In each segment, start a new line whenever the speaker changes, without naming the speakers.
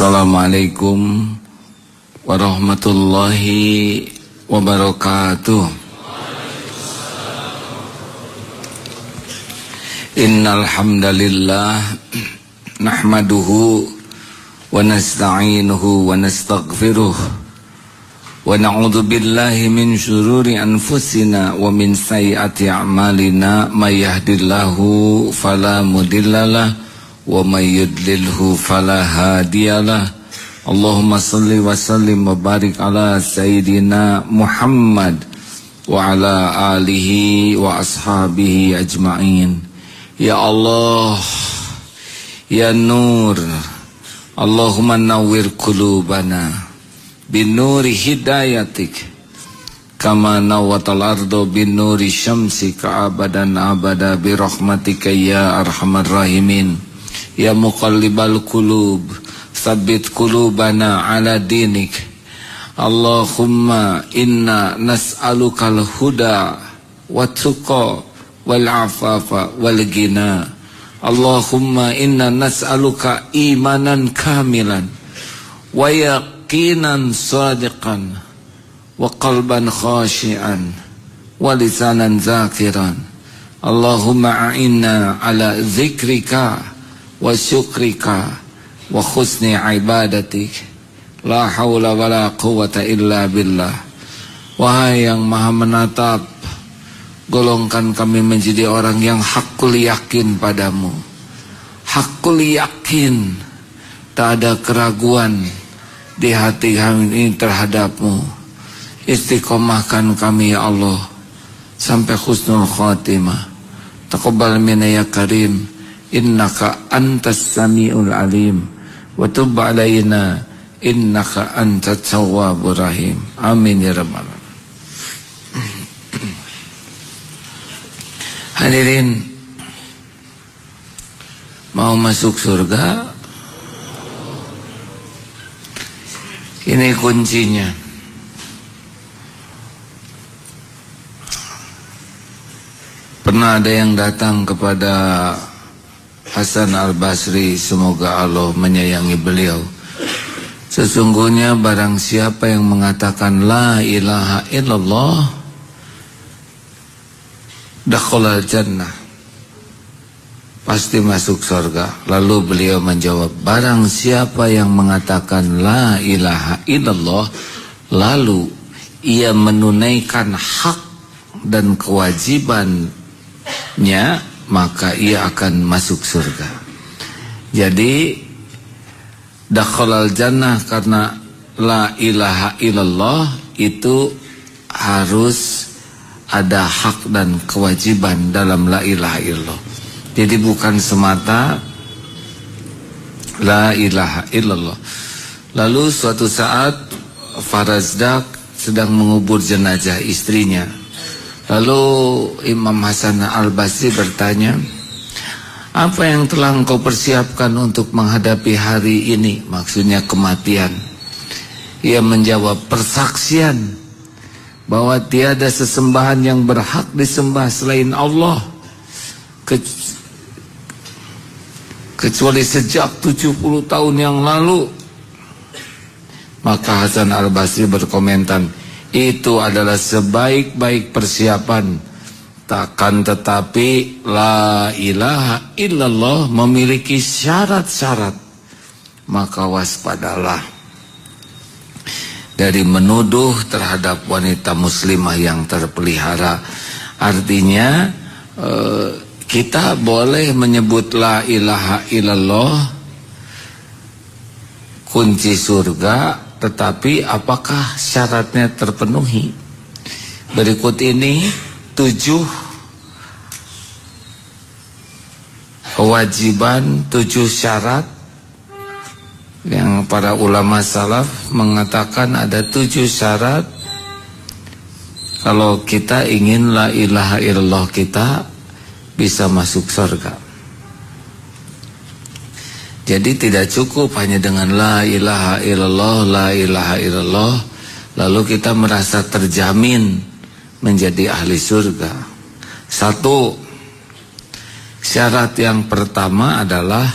Assalamualaikum warahmatullahi wabarakatuh. Innal hamdalillah nahmaduhu wa nasta'inuhu wa nastaghfiruh wa na'udzu billahi min syururi anfusina wa min sayyiati a'malina may yahdihillahu fala mudhillalah wa may yudlilhu fala hadiyalah. Allahumma salli wa sallim wa barik ala sayyidina Muhammad wa ala alihi wa ashabihi ajma'in. Ya Allah, ya Nur, Allahumma nawwir qulubana binuri hidayatik kama nawwatal ardu binuri syamsika abadan abada birahmatika ya arhamar rahimin. Ya muqallibal qulub tsabbit qulubana ala dinik. Allahumma inna nas'alukal huda wat tuqa wal afafa wal ghina. Allahumma inna nas'aluka imanan kamilan wa yaqinan sadiqan wa qalban khashi'an wa lisanan zakiran. Allahumma a'inna ala dzikrika wa syukrika wa husni ibadatik. La haula wa la quwata illa billah. Wahai yang maha menatap, golongkan kami menjadi orang yang hakul yakin padamu. Hakul yakin, tak ada keraguan di hati kami ini terhadapmu. Istiqomahkan kami ya Allah sampai husnul khatimah. Taqabbal minna ya karim, innaka antas samiul alim, wa tub alaina innaka antat tawwabur rahim. Amin ya rabbal alamin. Hadirin, mau masuk surga? Ini kuncinya. Pernah ada yang datang kepada Hasan al-Basri, semoga Allah menyayangi beliau. Sesungguhnya barang siapa yang mengatakan la ilaha illallah dakhalal jannah, pasti masuk surga. Lalu beliau menjawab, barang siapa yang mengatakan la ilaha illallah lalu ia menunaikan hak dan kewajibannya, maka ia akan masuk surga. Jadi dakhalal jannah karena la ilaha illallah itu harus ada hak dan kewajiban dalam la ilaha illallah. Jadi bukan semata la ilaha illallah. Lalu suatu saat Farazdak sedang mengubur jenazah istrinya. Lalu Imam Hasan al-Basri bertanya, apa yang telah engkau persiapkan untuk menghadapi hari ini? Maksudnya kematian. Ia menjawab, persaksian bahwa tiada sesembahan yang berhak disembah selain Allah kecuali sejak 70 tahun yang lalu. Maka Hasan al-Basri berkomentar, itu adalah sebaik-baik persiapan. Takkan tetapi la ilaha illallah memiliki syarat-syarat. Maka waspadalah dari menuduh terhadap wanita muslimah yang terpelihara. Artinya kita boleh menyebut la ilaha illallah kunci surga, tetapi apakah syaratnya terpenuhi? Berikut ini 7 kewajiban, 7 syarat yang para ulama salaf mengatakan ada 7 syarat kalau kita ingin la ilaha illallah kita bisa masuk surga. Jadi tidak cukup hanya dengan la ilaha illallah, la ilaha illallah, lalu kita merasa terjamin menjadi ahli surga. 1, syarat yang pertama adalah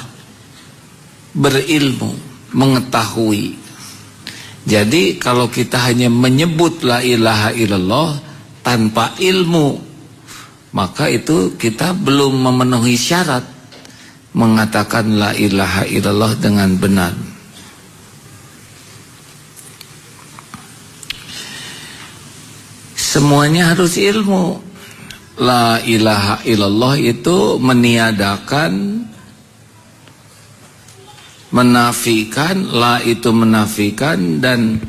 berilmu. mengetahui. Jadi kalau kita hanya menyebut la ilaha illallah tanpa ilmu, maka itu kita belum memenuhi syarat mengatakan la ilaha illallah dengan benar. Semuanya harus ilmu. La ilaha illallah itu meniadakan, menafikan, la itu menafikan, dan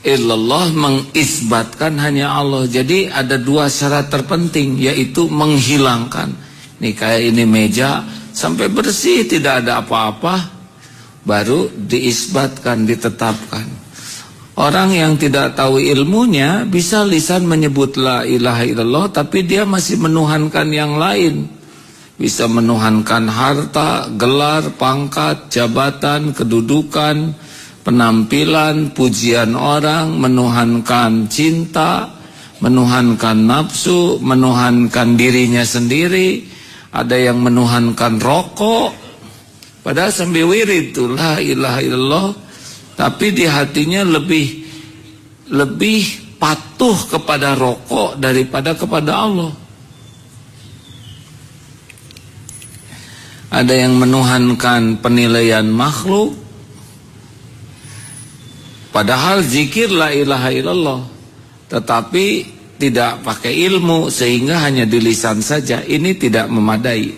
illallah mengisbatkan hanya Allah. Jadi ada dua syarat terpenting, yaitu menghilangkan. Nih kayak ini meja sampai bersih tidak ada apa-apa, baru diisbatkan, ditetapkan. Orang yang tidak tahu ilmunya bisa lisan menyebut la ilaha illallah, tapi dia masih menuhankan yang lain. Bisa menuhankan harta, gelar, pangkat, jabatan, kedudukan, penampilan, pujian orang, menuhankan cinta, menuhankan nafsu, menuhankan dirinya sendiri. Ada yang menuhankan rokok, padahal sambil wirid itu la ilaha illallah, tapi di hatinya lebih patuh kepada rokok daripada kepada Allah. Ada yang menuhankan penilaian makhluk, padahal zikir la ilaha illallah, tetapi tidak pakai ilmu sehingga hanya di lisan saja. Ini tidak memadai.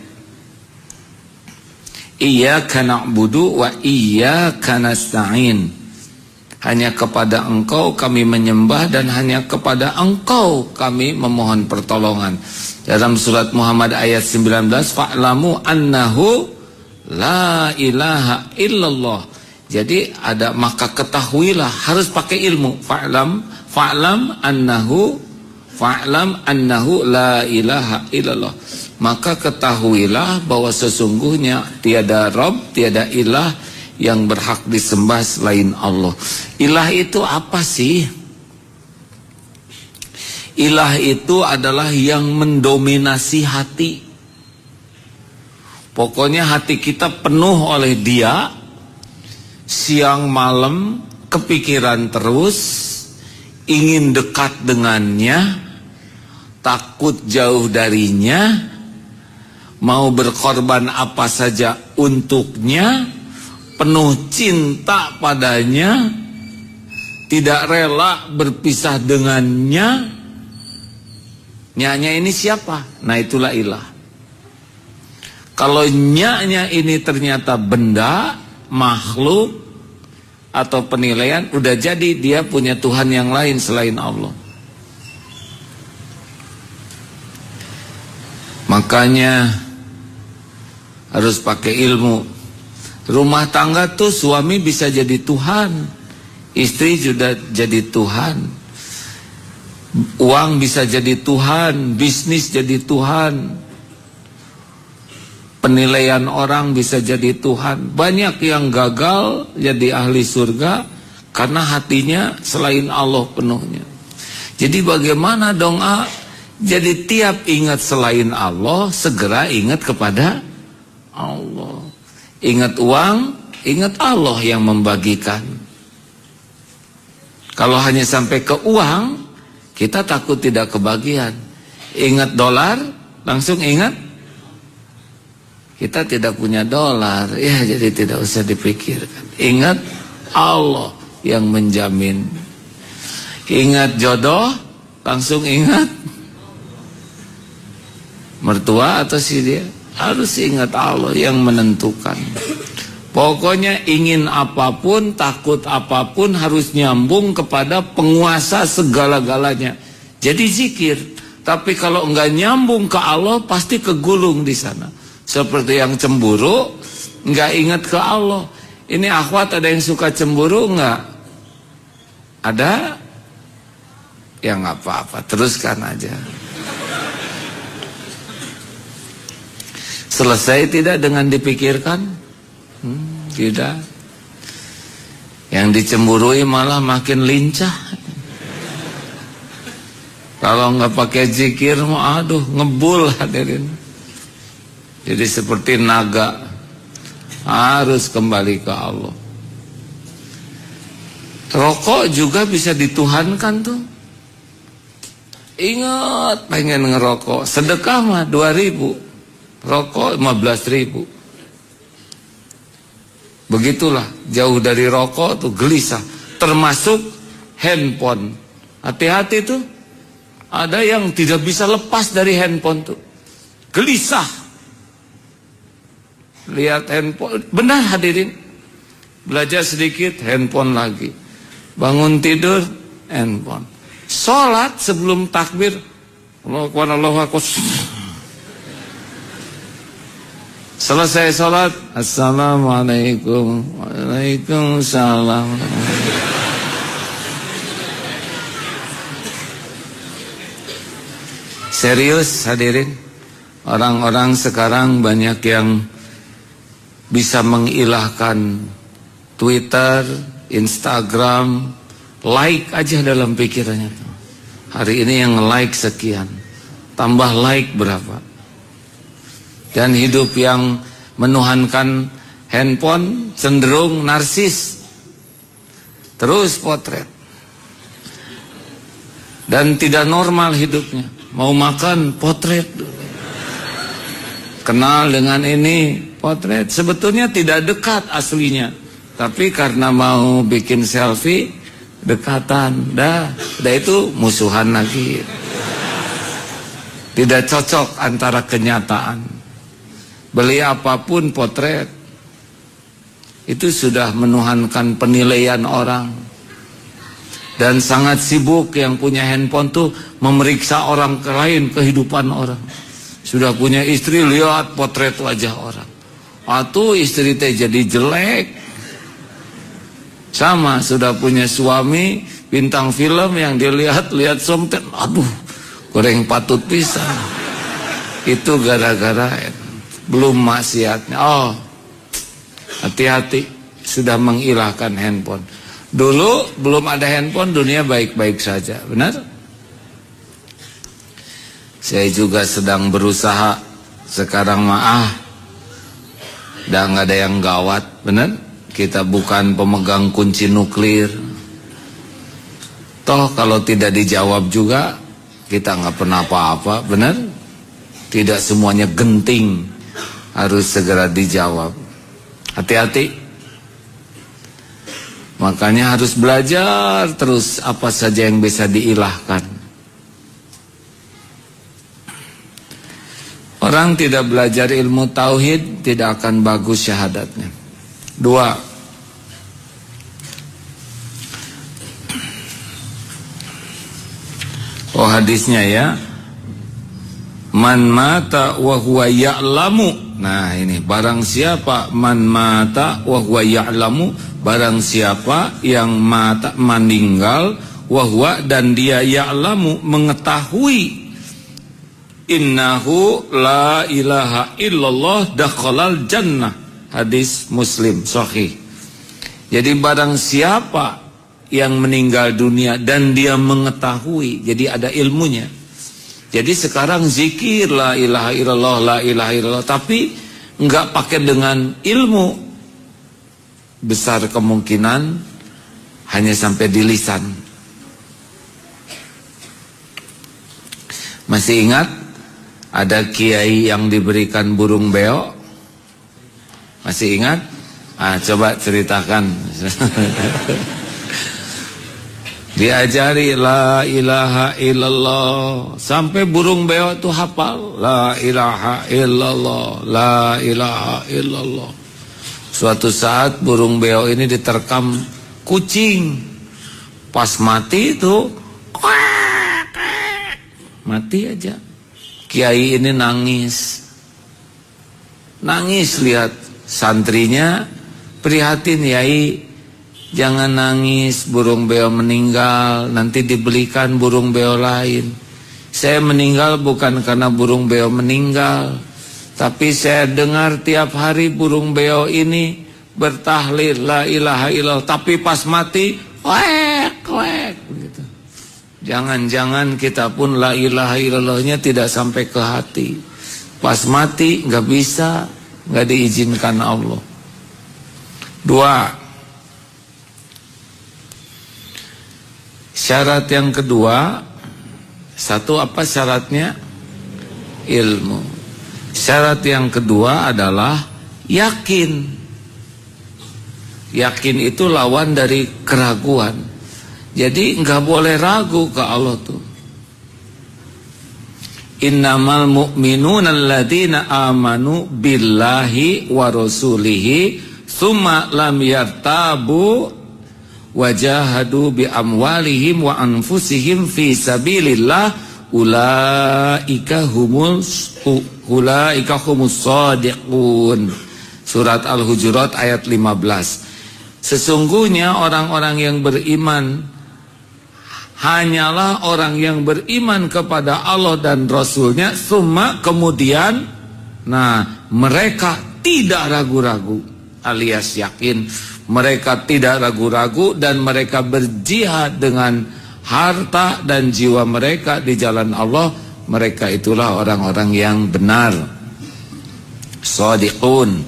Iyyaka na'budu wa iyyaka nasta'in. Hanya kepada Engkau kami menyembah dan hanya kepada Engkau kami memohon pertolongan. Dalam surat Muhammad ayat 19, fa'lamu annahu la ilaha illallah. Jadi ada maka ketahuilah, harus pakai ilmu. Fa'lam annahu la ilaha illallah. Maka ketahuilah bahwa sesungguhnya tiada Rabb, tiada ilah yang berhak disembah selain Allah. Ilah itu apa sih? Ilah itu adalah yang mendominasi hati. Pokoknya hati kita penuh oleh dia, siang malam kepikiran terus, ingin dekat dengannya, takut jauh darinya, mau berkorban apa saja untuknya, penuh cinta padanya, tidak rela berpisah dengannya. Nyanya ini siapa? Nah itulah ilah. Kalau nyanya ini ternyata benda, makhluk, atau penilaian, udah jadi dia punya Tuhan yang lain selain Allah. Makanya harus pakai ilmu. Rumah tangga tuh suami bisa jadi Tuhan, istri juga jadi Tuhan, uang bisa jadi Tuhan, bisnis jadi Tuhan, penilaian orang bisa jadi Tuhan. Banyak yang gagal jadi ahli surga karena hatinya selain Allah penuhnya. Jadi bagaimana dong Jadi tiap ingat selain Allah, segera ingat kepada Allah. Ingat uang, ingat Allah yang membagikan. Kalau hanya sampai ke uang, kita takut tidak kebagian. Ingat dolar, langsung ingat kita tidak punya dolar, ya jadi tidak usah dipikirkan. Ingat Allah yang menjamin. Ingat jodoh, langsung ingat mertua atau si dia. Harus ingat Allah yang menentukan. Pokoknya ingin apapun, takut apapun harus nyambung kepada penguasa segala-galanya. Jadi zikir. Tapi kalau enggak nyambung ke Allah, pasti kegulung di sana. Seperti yang cemburu, enggak ingat ke Allah. Ini akhwat ada yang suka cemburu enggak? Ada? Ya enggak apa-apa, teruskan aja. Selesai tidak dengan dipikirkan? Tidak. Yang dicemburui malah makin lincah. Kalau nggak pakai zikir, aduh ngebul hadirin. Jadi seperti naga. harus kembali ke Allah. Rokok juga bisa dituhankan tuh. Ingat pengen ngerokok, sedekah mah 2.000, rokok 15.000. Begitulah, jauh dari rokok tuh gelisah. Termasuk handphone. Hati-hati tuh, ada yang tidak bisa lepas dari handphone tuh, gelisah lihat handphone. Benar hadirin, belajar sedikit handphone lagi, bangun tidur handphone, sholat sebelum takbir Allahu Akbar, selesai sholat assalamualaikum, waalaikumsalam. Serius hadirin, orang-orang sekarang banyak yang bisa mengilahkan Twitter, Instagram, like aja dalam pikirannya. Hari ini yang like sekian, tambah like berapa. Dan hidup yang menuhankan handphone cenderung narsis, terus potret. Dan tidak normal hidupnya. Mau makan potret dulu, kenal dengan ini potret. Sebetulnya tidak dekat aslinya, tapi karena mau bikin selfie dekatan, dah itu musuhan lagi. Tidak cocok antara kenyataan. Beli apapun potret, itu sudah menuhankan penilaian orang. Dan sangat sibuk yang punya handphone tuh memeriksa orang lain, kehidupan orang. Sudah punya istri, lihat potret wajah orang. Atau istri teh jadi jelek. Sama, sudah punya suami bintang film yang dilihat-lihat somtet, aduh, goreng patut pisan. Itu gara-gara belum maksiatnya. Oh, hati-hati, sudah mengilahkan handphone. Dulu belum ada handphone, dunia baik-baik saja, benar? Saya juga sedang berusaha. Sekarang udah nggak ada yang gawat, benar? Kita bukan pemegang kunci nuklir. Toh kalau tidak dijawab juga, kita nggak pernah apa-apa, benar? Tidak semuanya genting harus segera dijawab. Hati-hati. Makanya harus belajar terus apa saja yang bisa diilahkan. Orang tidak belajar ilmu tauhid tidak akan bagus syahadatnya. 2. Oh, hadisnya ya. Man mata wa huwa ya'lamu. Nah, ini barang siapa man mata wa huwa ya'lamu, barang siapa yang meninggal wahwa dan dia ya'lamu mengetahui, innahu la ilaha illallah dakhalal jannah. Hadis Muslim sahih. Jadi barang siapa yang meninggal dunia dan dia mengetahui, jadi ada ilmunya. Jadi sekarang zikir la ilaha illallah, la ilaha illallah, tapi enggak pakai dengan ilmu, besar kemungkinan hanya sampai di lisan. Masih ingat ada kiai yang diberikan burung beo? Masih ingat? Coba ceritakan. Diajari la ilaha illallah sampai burung beo itu hafal la ilaha illallah, la ilaha illallah. Suatu saat burung beo ini diterkam kucing. Pas mati itu mati aja. Kiai ini nangis. Nangis lihat santrinya, prihatin, Yai jangan nangis, burung beo meninggal, nanti dibelikan burung beo lain. Saya meninggal bukan karena burung beo meninggal, tapi saya dengar tiap hari burung beo ini bertahlil la ilaha illallah, tapi pas mati wek begitu. Jangan-jangan kita pun la ilaha illallahnya tidak sampai ke hati. Pas mati nggak bisa, nggak diizinkan Allah. Dua, syarat yang kedua, satu apa syaratnya? Ilmu. Syarat yang kedua adalah yakin. Yakin itu lawan dari keraguan. Jadi nggak boleh ragu ke Allah tuh. Innamal mu'minuna alladzina amanu billahi wa rasulihi tsumma lam yartabu wajahadu bi amwalihim wa anfusihim fi sabilillah ulaika humus shadiqun. Surat Al-Hujurat ayat 15. Sesungguhnya orang-orang yang beriman hanyalah orang yang beriman kepada Allah dan Rasulnya, summa kemudian, mereka tidak ragu-ragu, alias yakin, mereka tidak ragu-ragu dan mereka berjihad dengan harta dan jiwa mereka di jalan Allah. Mereka itulah orang-orang yang benar, shadiqun.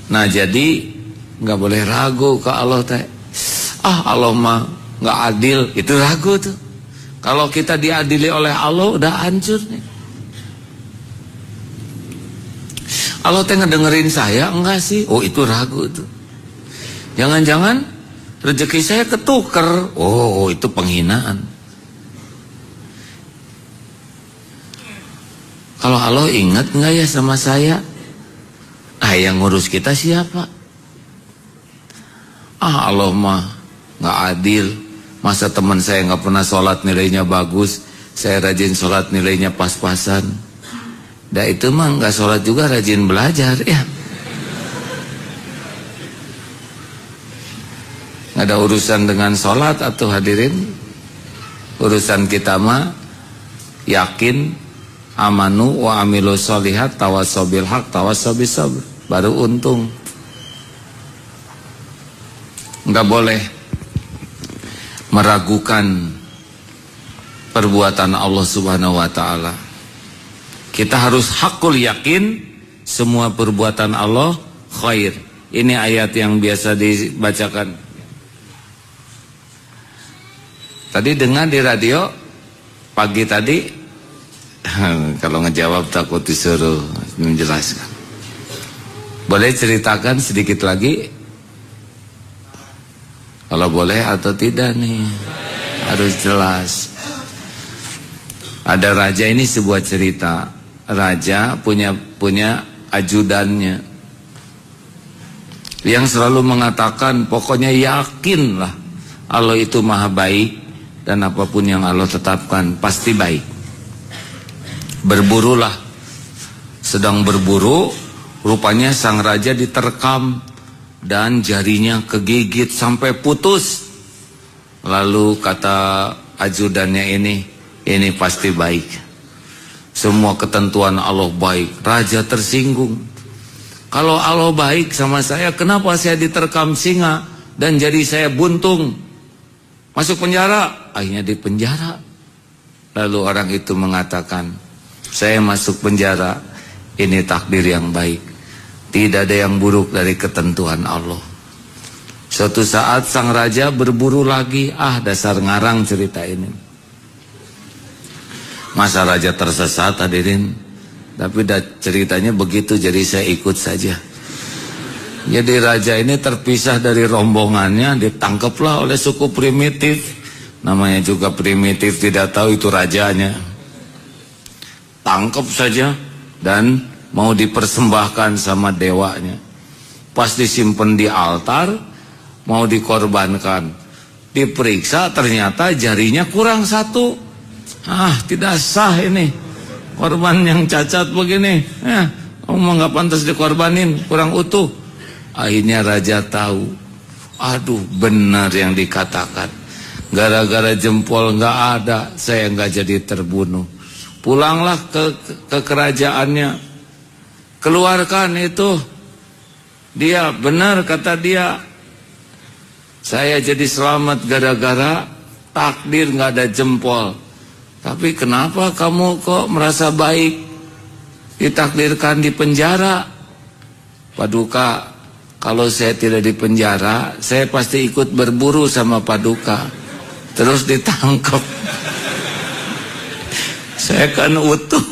Nah jadi nggak boleh ragu ke Allah teh. Allah mah nggak adil, itu ragu tuh. Kalau kita diadili oleh Allah udah hancur nih. Allah teh ngedengerin saya enggak sih? Oh itu ragu tuh. Jangan-jangan rezeki saya ketuker. Oh itu penghinaan. Kalau Allah ingat enggak ya sama saya? Yang ngurus kita siapa? Allah mah nggak adil. Masa teman saya nggak pernah sholat nilainya bagus, saya rajin sholat nilainya pas-pasan. Dah itu mah nggak sholat juga rajin belajar ya. Nggak ada urusan dengan sholat atau hadirin. Urusan kita mah yakin, amanu wa amilu sholihat tawasobil haq tawasobis sabr, baru untung. Nggak boleh meragukan perbuatan Allah Subhanahu wa ta'ala. Kita harus hakul yakin semua perbuatan Allah khair. Ini ayat yang biasa dibacakan. Tadi dengar di radio pagi tadi. Kalau ngejawab takut disuruh menjelaskan. Boleh ceritakan sedikit lagi? Kalau boleh atau tidak nih, harus jelas. Ada raja, ini sebuah cerita. Raja punya ajudannya yang selalu mengatakan, pokoknya yakinlah Allah itu maha baik dan apapun yang Allah tetapkan pasti baik. Berburulah. Sedang berburu, rupanya sang raja diterkam dan jarinya kegigit sampai putus. Lalu kata ajudannya ini pasti baik. Semua ketentuan Allah baik. Raja tersinggung. Kalau Allah baik sama saya, kenapa saya diterkam singa dan jari saya buntung? Masuk penjara. Akhirnya di penjara. Lalu orang itu mengatakan, saya masuk penjara, ini takdir yang baik. Tidak ada yang buruk dari ketentuan Allah. Suatu saat sang raja berburu lagi. Dasar ngarang cerita ini. Masa raja tersesat hadirin. Tapi ceritanya begitu, jadi saya ikut saja. Jadi raja ini terpisah dari rombongannya, ditangkaplah oleh suku primitif. Namanya juga primitif, tidak tahu itu rajanya. Tangkap saja dan mau dipersembahkan sama dewanya. Pas disimpan di altar, mau dikorbankan. Diperiksa ternyata jarinya kurang satu. Tidak sah ini. Korban yang cacat begini. Kamu nggak pantas dikorbanin, kurang utuh. Akhirnya raja tahu. Benar yang dikatakan. Gara-gara jempol nggak ada, saya nggak jadi terbunuh. Pulanglah ke kerajaannya. Keluarkan itu. Dia benar kata dia. Saya jadi selamat gara-gara takdir nggak ada jempol. Tapi kenapa kamu kok merasa baik? Ditakdirkan di penjara. Paduka kalau saya tidak di penjara, saya pasti ikut berburu sama Paduka, terus ditangkap. Saya kan utuh.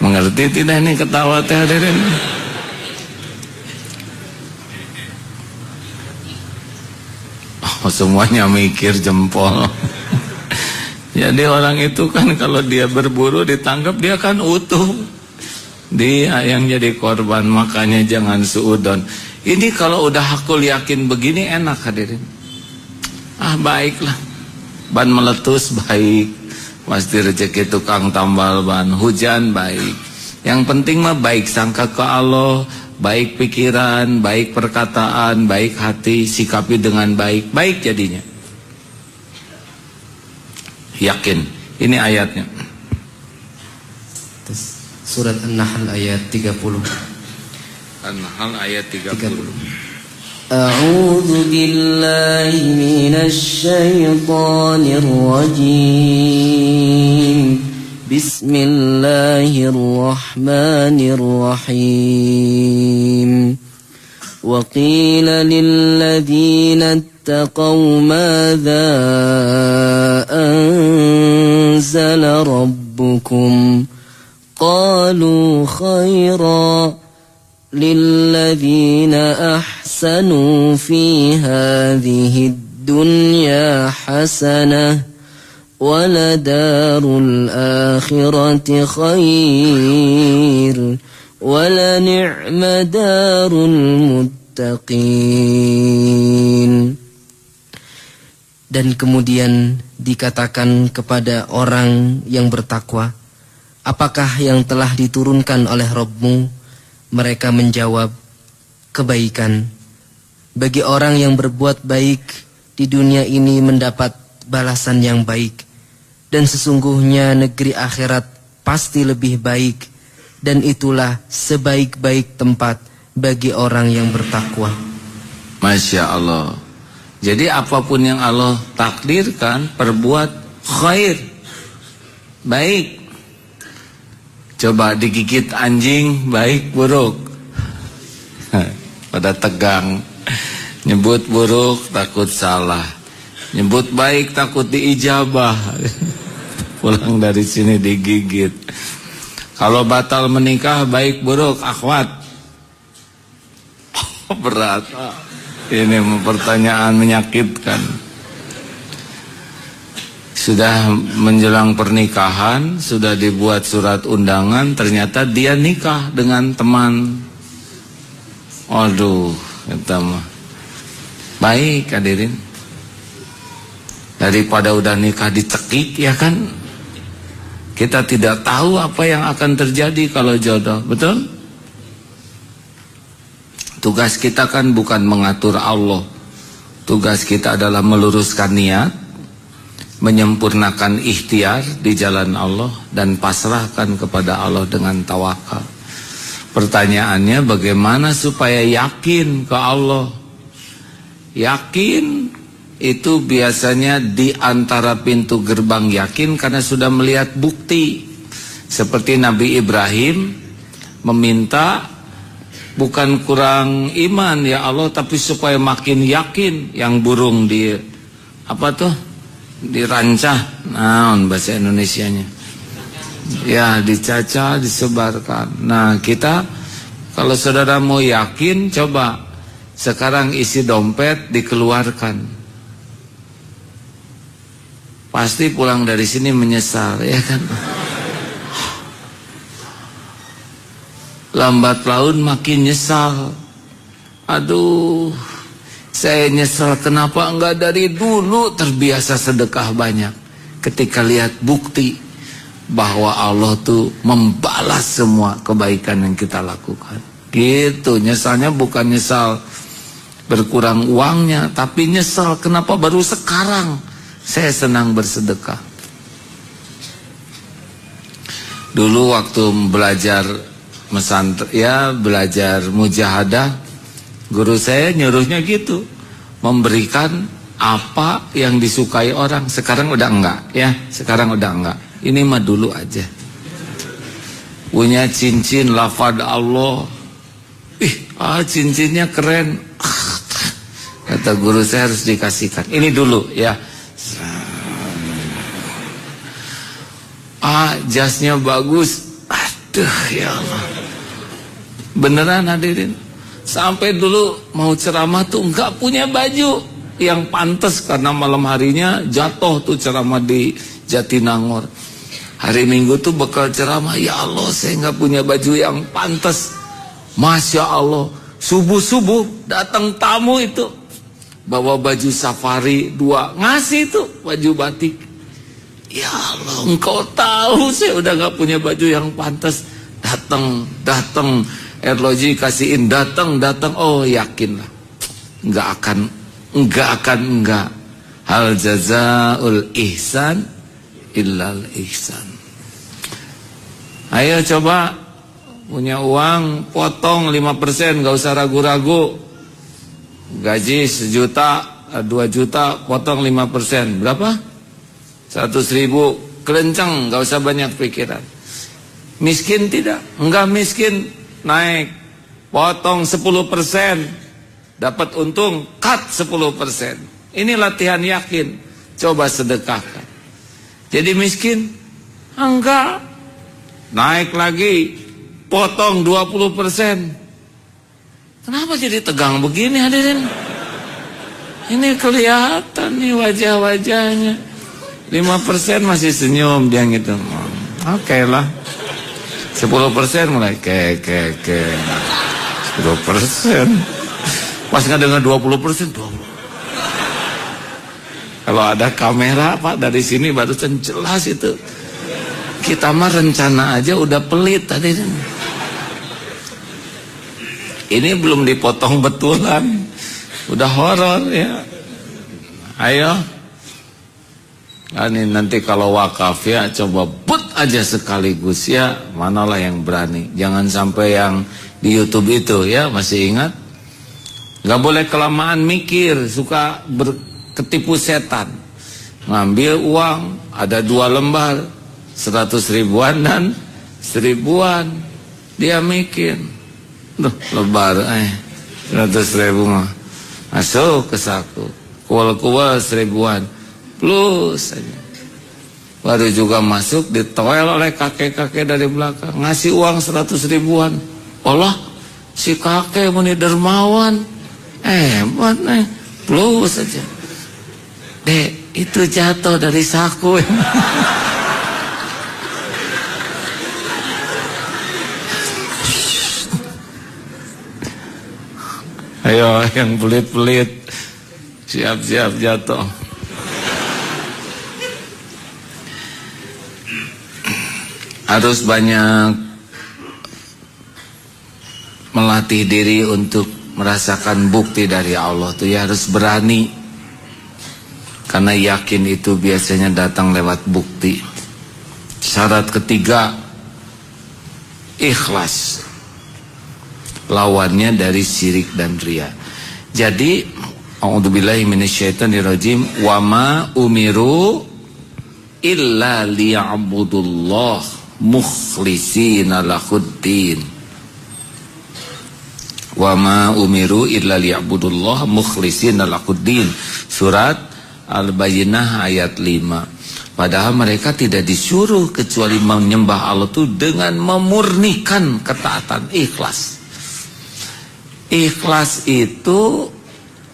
Mengerti tidak nih ketawa teh hadirin? Oh, semuanya mikir jempol. Jadi orang itu kan kalau dia berburu ditangkap, dia kan utuh. Dia yang jadi korban, makanya jangan suudon. Ini kalau udah hakul yakin begini enak hadirin. Baiklah. Ban meletus baik, pasti rezeki tukang tambal ban, hujan baik. Yang penting mah baik sangka ke Allah, baik pikiran, baik perkataan, baik hati, sikapi dengan baik, baik jadinya. Yakin. Ini ayatnya.
Surat An-Nahl ayat 30.
An-Nahl ayat 30.
A'udzu billahi minasy syaithanir rajim. Bismillahirrahmanirrahim. Wa qila lil ladzina ittaqaw madza anzala rabbukum qalu khairan للذين أحسنوا في هذه الدنيا حسنة ولدار الآخرة خير ولنعم دار المتقين. Dan kemudian dikatakan kepada orang yang bertakwa, apakah yang telah diturunkan oleh Rabb-Mu? Mereka menjawab, kebaikan. Bagi orang yang berbuat baik di dunia ini mendapat balasan yang baik, dan sesungguhnya negeri akhirat pasti lebih baik, dan itulah sebaik-baik tempat bagi orang yang bertakwa.
Masya Allah. Jadi apapun yang Allah takdirkan, perbuat khair, baik. Coba digigit anjing, baik buruk. Pada tegang. Nyebut buruk takut salah, nyebut baik takut diijabah. Pulang dari sini digigit. Kalau batal menikah, baik buruk akhwat. Berat. Ini pertanyaan menyakitkan. Sudah menjelang pernikahan, sudah dibuat surat undangan, ternyata dia nikah dengan teman. Aduh, kata mah. Baik hadirin. Daripada udah nikah dicekik, ya kan? Kita tidak tahu apa yang akan terjadi kalau jodoh, betul? Tugas kita kan bukan mengatur Allah. Tugas kita adalah meluruskan niat, menyempurnakan ikhtiar di jalan Allah, dan pasrahkan kepada Allah dengan tawakal. Pertanyaannya bagaimana supaya yakin ke Allah? Yakin itu biasanya di antara pintu gerbang yakin karena sudah melihat bukti. Seperti Nabi Ibrahim meminta bukan kurang iman ya Allah, tapi supaya makin yakin. Yang burung di apa tuh? Dirancah, naon bahasa Indonesianya, ya dicaca, disebarkan. Nah kita kalau saudara mau yakin, coba sekarang isi dompet dikeluarkan, pasti pulang dari sini menyesal, ya kan? Lambat laun makin nyesal. Aduh, saya nyesal kenapa enggak dari dulu terbiasa sedekah banyak. Ketika lihat bukti bahwa Allah tuh membalas semua kebaikan yang kita lakukan. Gitu, nyesalnya bukan nyesal berkurang uangnya, tapi nyesal kenapa baru sekarang saya senang bersedekah. Dulu waktu belajar belajar mujahadah, guru saya nyuruhnya gitu, memberikan apa yang disukai orang. Sekarang udah enggak, ya. Sekarang udah enggak. Ini mah dulu aja. Punya cincin lafaz Allah, Cincinnya keren. Kata guru saya harus dikasihkan. Ini dulu ya. Jasnya bagus. Aduh ya Allah. Beneran hadirin. Sampai dulu mau ceramah tuh enggak punya baju yang pantas karena malam harinya jatuh tuh ceramah di Jatinangor. Hari Minggu tuh bekal ceramah, ya Allah saya enggak punya baju yang pantas. Masya Allah, subuh-subuh datang tamu itu bawa baju safari 2, ngasih tuh baju batik. Ya Allah, engkau tahu saya udah enggak punya baju yang pantas. Datang Erloji kasihin, datang. Oh yakinlah enggak. Hal jazaul ihsan illal ihsan. Ayo coba punya uang potong 5%, enggak usah ragu-ragu. Gaji 1 juta, 2 juta potong 5%. Berapa? 100.000. Kelenceng, enggak usah banyak pikiran. Miskin tidak? Enggak miskin. Naik, potong 10%, dapat untung, cut 10%. Ini latihan yakin. Coba sedekahkan. Jadi miskin? Enggak. Naik lagi, potong 20%. Kenapa jadi tegang begini hadirin? Ini kelihatan nih wajah-wajahnya. 5% masih senyum dia gitu. Oke lah. 10% mulai ke 10%. Pas nggak dengar 20%, 20. Kalau ada kamera Pak dari sini barusan jelas itu. Kita mah rencana aja udah pelit tadi. Ini belum dipotong betulan, udah horor ya. Ayo. Ini nanti kalau wakaf ya coba put aja sekaligus ya, manalah yang berani. Jangan sampai yang di YouTube itu ya, masih ingat? Gak boleh kelamaan mikir, suka ketipu setan. Ngambil uang, ada 2 lembar, 100 ribuan dan 1000-an. Dia mikir, lebar 100 ribu mah masuk ke saku, kual-kual 1000-an plus aja. Baru juga masuk ditoel oleh kakek-kakek dari belakang, ngasih uang 100 ribuan. Allah, si kakek muni dermawan, hebat nih, plus aja. Dek, itu jatuh dari saku. Ayo yang pelit-pelit, siap-siap jatuh. Harus banyak melatih diri untuk merasakan bukti dari Allah tuh ya, harus berani. Karena yakin itu biasanya datang lewat bukti. Syarat ketiga, ikhlas. Lawannya dari syirik dan riya. Jadi, a'udzubillahi minasyaitonirrajim, wa ma umiru illa liya'budullah mukhlisina lahuddin. Wa ma umiru illa liya'budullah mukhlisina lahuddin. Surat Al-Bayyinah ayat 5. Padahal mereka tidak disuruh kecuali menyembah Allah itu dengan memurnikan ketaatan, ikhlas. Ikhlas itu,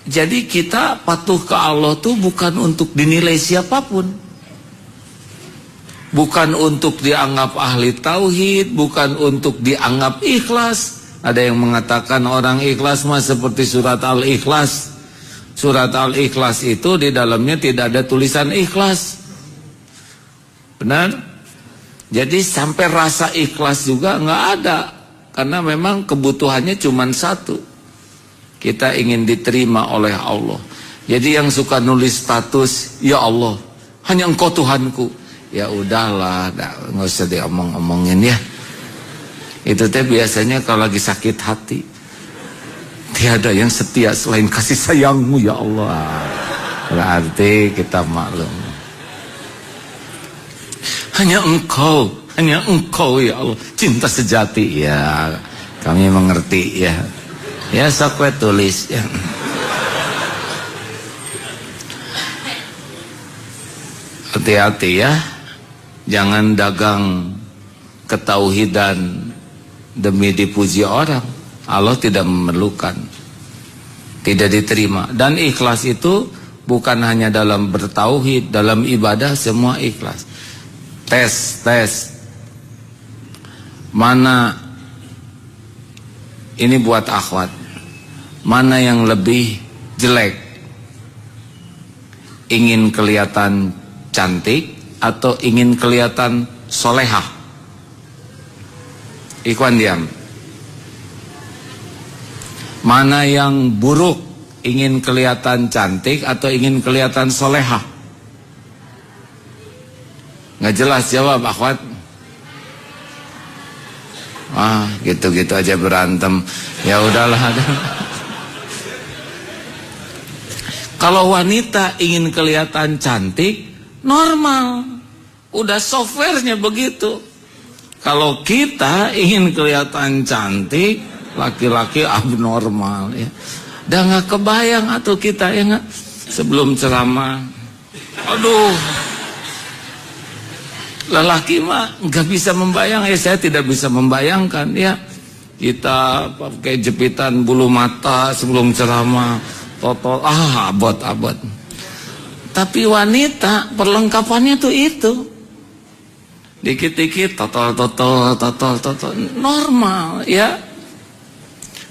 jadi kita patuh ke Allah tuh bukan untuk dinilai siapapun. Bukan untuk dianggap ahli tauhid, bukan untuk dianggap ikhlas. Ada yang mengatakan orang ikhlas mah seperti surat Al-Ikhlas. Surat Al-Ikhlas itu di dalamnya tidak ada tulisan ikhlas. Benar? Jadi sampai rasa ikhlas juga nggak ada. Karena memang kebutuhannya cuma satu. Kita ingin diterima oleh Allah. Jadi yang suka nulis status, ya Allah, hanya Engkau Tuhanku. Ya udahlah, nggak usah diomong-omongin ya. Itu teh biasanya kalau lagi sakit hati. Tiada yang setia selain kasih sayangmu ya Allah. Berarti kita maklum. Hanya engkau ya Allah, cinta sejati ya. Kami mengerti ya. Ya sok we tulis ya. Hati-hati ya. Jangan dagang ketauhidan demi dipuji orang. Allah tidak memerlukan. Tidak diterima. Dan ikhlas itu bukan hanya dalam bertauhid, dalam ibadah semua ikhlas. Tes. Mana ini buat akhwat. Mana yang lebih jelek? Ingin kelihatan cantik atau ingin kelihatan solehah? Ikhwan diam. Mana yang buruk? Ingin kelihatan cantik atau ingin kelihatan solehah? Nggak jelas jawab akhwat. Gitu-gitu aja berantem. Ya udahlah. Kalau wanita ingin kelihatan cantik, normal. Udah softwarenya begitu. Kalau kita ingin kelihatan cantik, laki-laki abnormal ya. Udah nggak kebayang atau kita ya nggak? Sebelum ceramah, aduh, lelaki mah nggak bisa membayang ya. Saya tidak bisa membayangkan ya. Kita pakai jepitan bulu mata sebelum ceramah, totol, abot. Tapi wanita perlengkapannya tuh itu. Dikit-dikit totol, normal ya.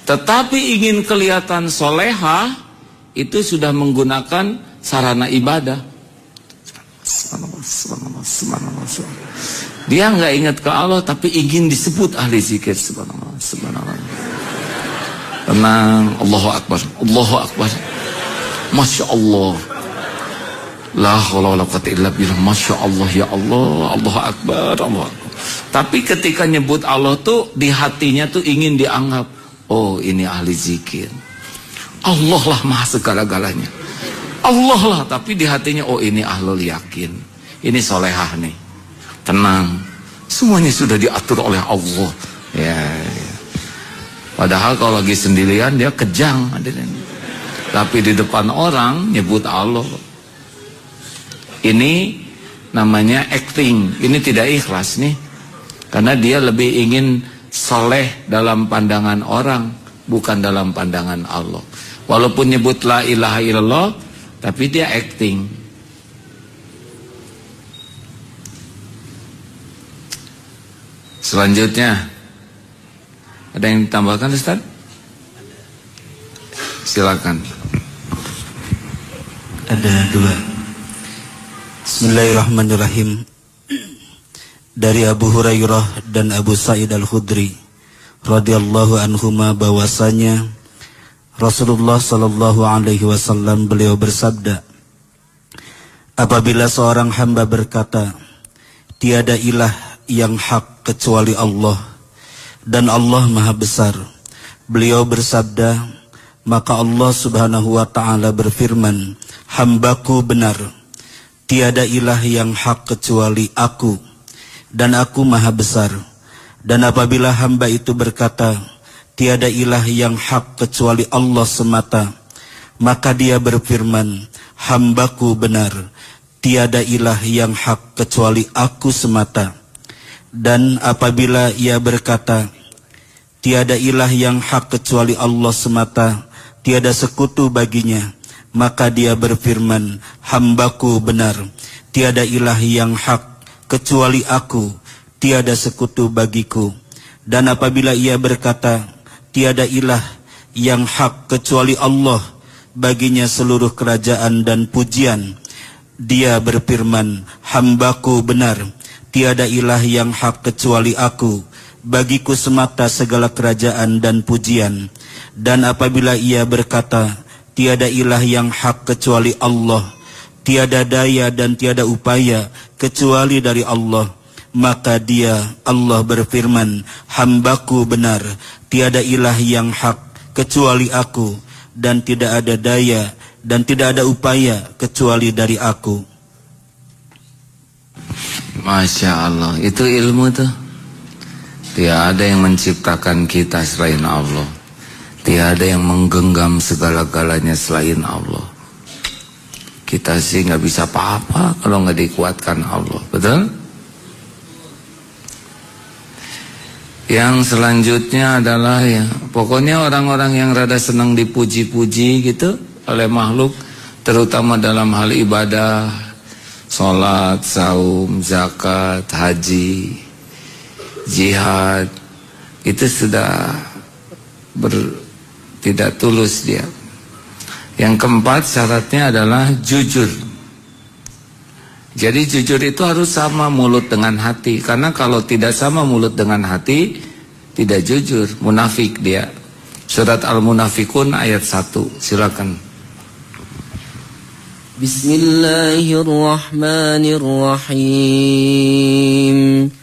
Tetapi ingin kelihatan soleha, itu sudah menggunakan sarana ibadah. Dia nggak ingat ke Allah, tapi ingin disebut ahli zikir. Subhanallah. Tenang, Allahu Akbar. Masya Allah. La haula wala quwwata illa billah. Masya Allah, ya Allah. Allahu Akbar. Tapi ketika nyebut Allah tuh di hatinya tuh ingin dianggap, oh ini ahli zikir. Allah lah maha segala-galanya. Allah lah, tapi di hatinya, oh ini ahlul yakin. Ini solehah nih. Tenang. Semuanya sudah diatur oleh Allah. Ya. Padahal kalau lagi sendirian dia kejang. Tapi di depan orang nyebut Allah. Ini namanya acting. Ini tidak ikhlas nih. Karena dia lebih ingin soleh dalam pandangan orang, bukan dalam pandangan Allah. Walaupun nyebut la ilaha illallah, tapi dia acting. Selanjutnya, ada yang ditambahkan Ustaz? Silakan.
Ada dua. Bismillahirrahmanirrahim. Dari Abu Hurairah dan Abu Sa'id Al-Khudri radhiyallahu anhuma bahwasanya Rasulullah sallallahu alaihi wasallam beliau bersabda, apabila seorang hamba berkata, tiada ilah yang hak kecuali Allah dan Allah Maha Besar, beliau bersabda, maka Allah Subhanahu wa taala berfirman, hambaku benar, tiada ilah yang hak kecuali aku dan aku Maha Besar. Dan apabila hamba itu berkata, tiada ilah yang hak kecuali Allah semata, maka dia berfirman, hambaku benar, tiada ilah yang hak kecuali aku semata. Dan apabila ia berkata, tiada ilah yang hak kecuali Allah semata, tiada sekutu baginya, maka dia berfirman, hambaku benar, tiada ilah yang hak kecuali aku, tiada sekutu bagiku. Dan apabila ia berkata, tiada ilah yang hak kecuali Allah, baginya seluruh kerajaan dan pujian, dia berfirman, hambaku benar, tiada ilah yang hak kecuali aku, bagiku semata segala kerajaan dan pujian. Dan apabila ia berkata, tiada ilah yang hak kecuali Allah, tiada daya dan tiada upaya kecuali dari Allah, maka dia, Allah berfirman, hambaku benar, tiada ilah yang hak kecuali aku, dan tidak ada daya dan tidak ada upaya kecuali dari aku.
Masya Allah, itu ilmu tuh. Tiada yang menciptakan kita selain Allah. Tiada yang menggenggam segala-galanya selain Allah. Kita sih nggak bisa apa-apa kalau nggak dikuatkan Allah, betul? Yang selanjutnya adalah ya, pokoknya orang-orang yang rada senang dipuji-puji gitu oleh makhluk, terutama dalam hal ibadah, sholat, saum, zakat, haji, jihad, itu sudah tidak tulus dia. Yang keempat syaratnya adalah jujur. Jadi jujur itu harus sama mulut dengan hati. Karena kalau tidak sama mulut dengan hati, tidak jujur, munafik dia. Surat Al-Munafikun ayat 1. Silakan.
Bismillahirrahmanirrahim.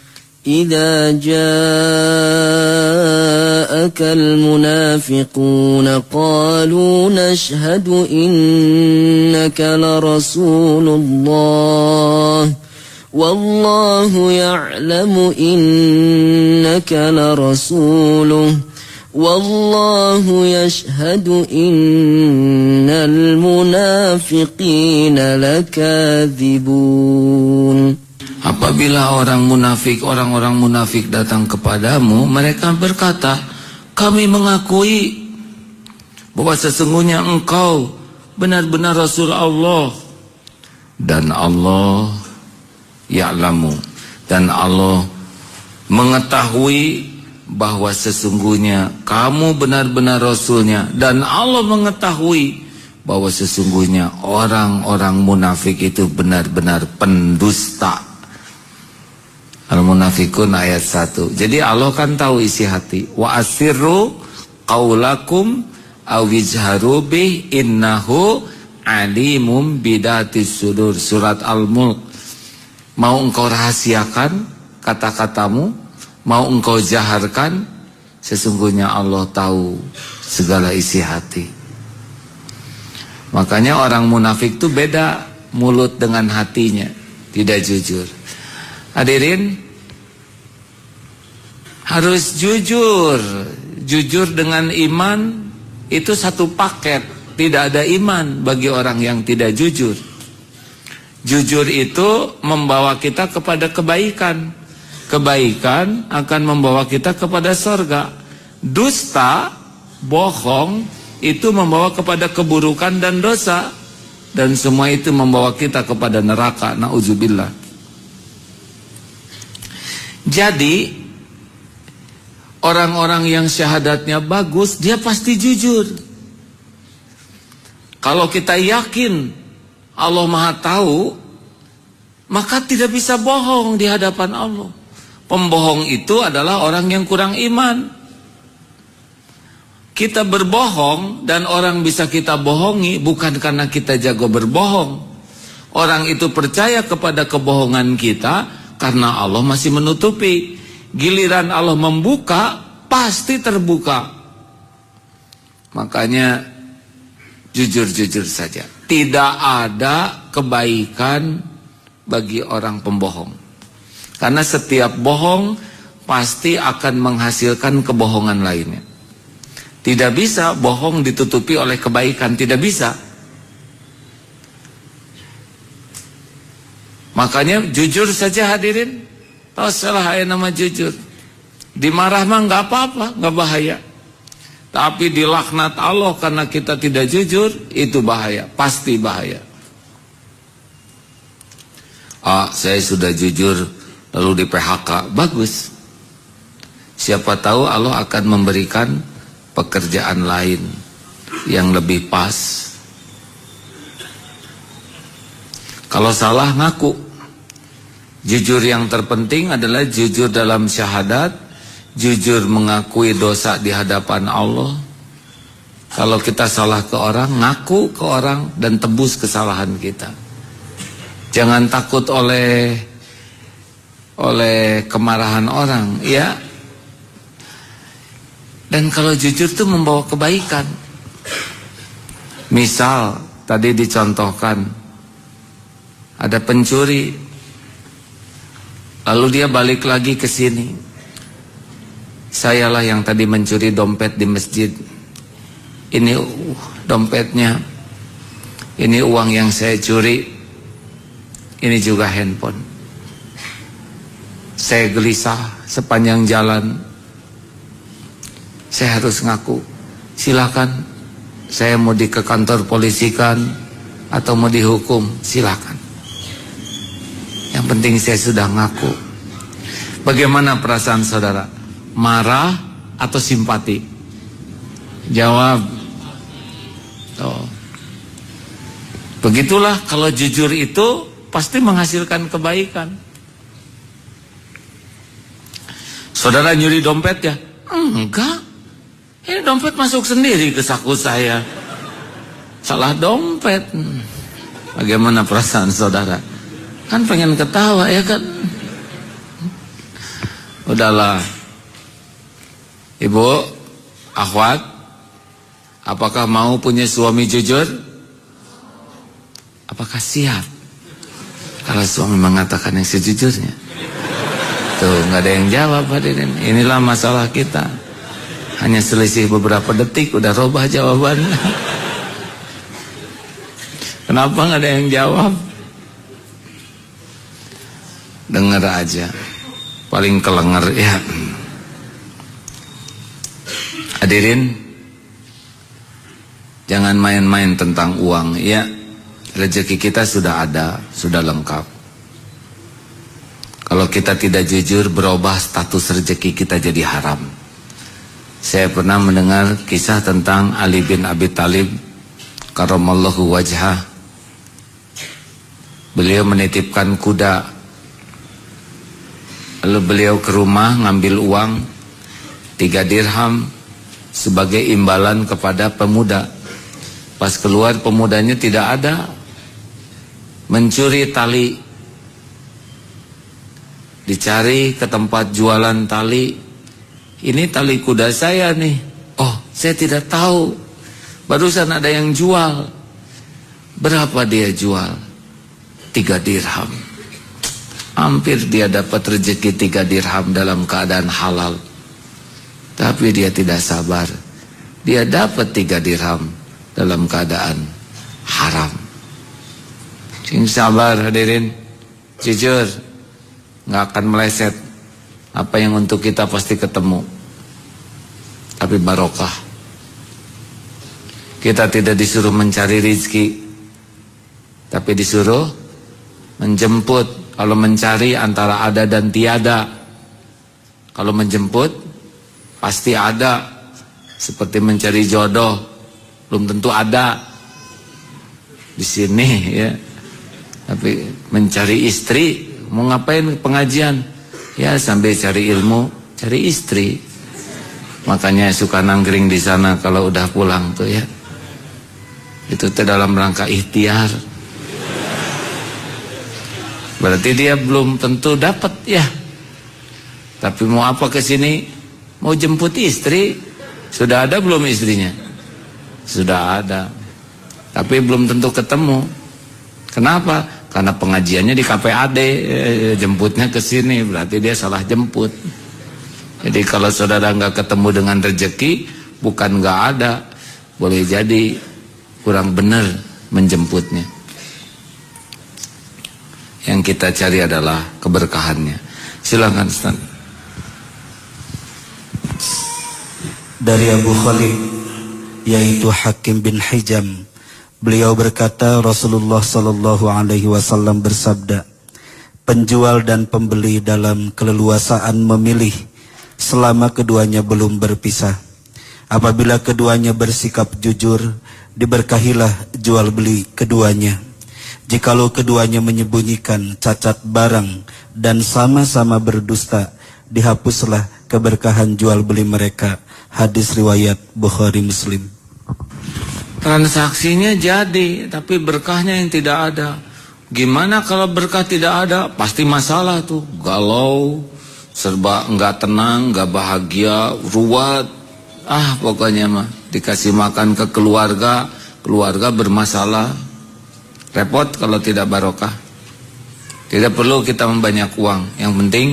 Idza ja'aka al-munafiquna qalu nashhadu innaka la rasulullah wallahu ya'lamu innaka la rasuluh wallahu yashhadu innal munafiqina lakadzibun.
Apabila orang-orang munafik datang kepadamu, mereka berkata, kami mengakui bahwa sesungguhnya engkau benar-benar Rasul Allah, dan Allah ya'lamu, dan Allah mengetahui bahwa sesungguhnya kamu benar-benar Rasulnya, dan Allah mengetahui bahwa sesungguhnya orang-orang munafik itu benar-benar pendusta. Al-Munafikun ayat 1. Jadi Allah kan tahu isi hati. Wa asirru qaulakum awijharu bih innahu alimum bidatis sudur. Surat Al-Mulk. Mau engkau rahasiakan kata-katamu, mau engkau jaharkan, sesungguhnya Allah tahu segala isi hati. Makanya orang munafik itu beda mulut dengan hatinya, tidak jujur. Hadirin, harus jujur. Jujur dengan iman itu satu paket. Tidak ada iman bagi orang yang tidak jujur. Jujur itu membawa kita kepada kebaikan. Kebaikan akan membawa kita kepada surga. Dusta, bohong, itu membawa kepada keburukan dan dosa. Dan semua itu membawa kita kepada neraka. Na'udzubillah. Jadi orang-orang yang syahadatnya bagus, dia pasti jujur. Kalau kita yakin Allah Maha Tahu, maka tidak bisa bohong di hadapan Allah. Pembohong itu adalah orang yang kurang iman. Kita berbohong dan orang bisa kita bohongi bukan karena kita jago berbohong. Orang itu percaya kepada kebohongan kita karena Allah masih menutupi. Giliran Allah membuka, pasti terbuka. Makanya jujur-jujur saja. Tidak ada kebaikan bagi orang pembohong. Karena setiap bohong pasti akan menghasilkan kebohongan lainnya. Tidak bisa bohong ditutupi oleh kebaikan, tidak bisa. Makanya jujur saja hadirin. Tahu salah ayat nama jujur. Dimarah mah nggak apa-apa, nggak bahaya. Tapi dilaknat Allah karena kita tidak jujur, itu bahaya, pasti bahaya. Saya sudah jujur lalu di PHK, bagus. Siapa tahu Allah akan memberikan pekerjaan lain yang lebih pas. Kalau salah ngaku. Jujur yang terpenting adalah jujur dalam syahadat, jujur mengakui dosa di hadapan Allah. Kalau kita salah ke orang, ngaku ke orang dan tebus kesalahan kita. Jangan takut oleh kemarahan orang, ya. Dan kalau jujur itu membawa kebaikan. Misal tadi dicontohkan ada pencuri, lalu dia balik lagi ke sini. sayalah yang tadi mencuri dompet di masjid. Ini dompetnya, ini uang yang saya curi, ini juga handphone. Saya gelisah sepanjang jalan. Saya harus ngaku, silakan, saya mau ke kantor polisikan atau mau dihukum, silakan. Yang penting saya sudah ngaku. Bagaimana perasaan saudara? Marah atau simpati? Jawab. Oh. Begitulah, kalau jujur itu pasti menghasilkan kebaikan. Saudara nyuri dompet ya? Enggak. Ini dompet masuk sendiri ke saku saya. Salah dompet. Bagaimana perasaan saudara? Kan pengen ketawa ya kan? Udahlah. Ibu, akhwat, apakah mau punya suami jujur? Apakah siap kalau suami mengatakan yang sejujurnya? Tuh, nggak ada yang jawab hadirin. Inilah masalah kita. Hanya selisih beberapa detik udah robah jawabannya. Kenapa nggak ada yang jawab? Dengar aja, paling kelenger ya. Hadirin, jangan main-main tentang uang ya. Rezeki kita sudah ada, sudah lengkap. Kalau kita tidak jujur, berubah status rezeki kita jadi haram. Saya pernah mendengar kisah tentang Ali bin Abi Thalib karramallahu wajhah. Beliau menitipkan kuda, lalu beliau ke rumah ngambil uang 3 dirham sebagai imbalan kepada pemuda. Pas keluar pemudanya tidak ada, mencuri tali. Dicari ke tempat jualan tali, ini tali kuda saya nih. Oh, saya tidak tahu, barusan ada yang jual. Berapa dia jual? 3 dirham. Hampir dia dapat rezeki 3 dirham dalam keadaan halal. Tapi dia tidak sabar, dia dapat 3 dirham dalam keadaan haram. Sing sabar hadirin, jujur, nggak akan meleset. Apa yang untuk kita pasti ketemu, tapi barokah. Kita tidak disuruh mencari rezeki, tapi disuruh menjemput. Kalau mencari antara ada dan tiada. Kalau menjemput pasti ada. Seperti mencari jodoh, belum tentu ada di sini ya. Tapi mencari istri, mau ngapain pengajian? Ya sambil cari ilmu, cari istri. Makanya suka nangkring di sana kalau udah pulang tuh ya. Itu dalam rangka ikhtiar. Berarti dia belum tentu dapat ya. Tapi mau apa ke sini? Mau jemput istri. Sudah ada belum istrinya? Sudah ada. Tapi belum tentu ketemu. Kenapa? Karena pengajiannya di KPAD, jemputnya ke sini, berarti dia salah jemput. Jadi kalau saudara nggak ketemu dengan rezeki, bukan nggak ada, boleh jadi kurang benar menjemputnya. Yang kita cari adalah keberkahannya. Silakan Ustaz.
Dari Abu Khalid, yaitu Hakim bin Hijam, beliau berkata, Rasulullah sallallahu alaihi wasallam bersabda, penjual dan pembeli dalam keleluasaan memilih selama keduanya belum berpisah. Apabila keduanya bersikap jujur, diberkahilah jual beli keduanya. Jikalau keduanya menyembunyikan cacat barang dan sama-sama berdusta, dihapuslah keberkahan jual beli mereka. Hadis riwayat Bukhari Muslim.
Transaksinya jadi, tapi berkahnya yang tidak ada. Gimana kalau berkah tidak ada? Pasti masalah tuh. Galau, serba enggak tenang, enggak bahagia, ruwet. Pokoknya mah dikasih makan ke keluarga, keluarga bermasalah. Repot kalau tidak barokah. Tidak perlu kita membanyak uang. Yang penting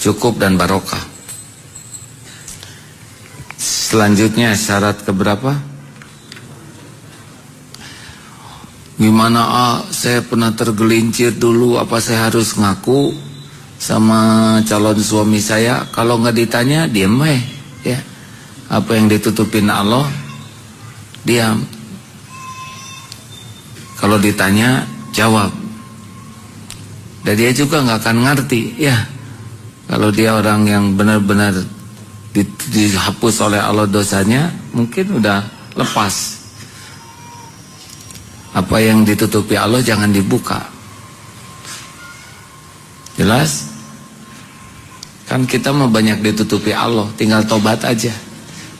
cukup dan barokah. Selanjutnya syarat keberapa? Gimana saya pernah tergelincir dulu, apa saya harus ngaku sama calon suami saya? Kalau nggak ditanya diam ya. Apa yang ditutupin Allah diam. Kalau ditanya jawab. Dan dia juga nggak akan ngerti ya. Kalau dia orang yang benar-benar dihapus oleh Allah dosanya, mungkin udah lepas. Apa yang ditutupi Allah jangan dibuka. Jelas? Kan kita mah banyak ditutupi Allah, tinggal tobat aja.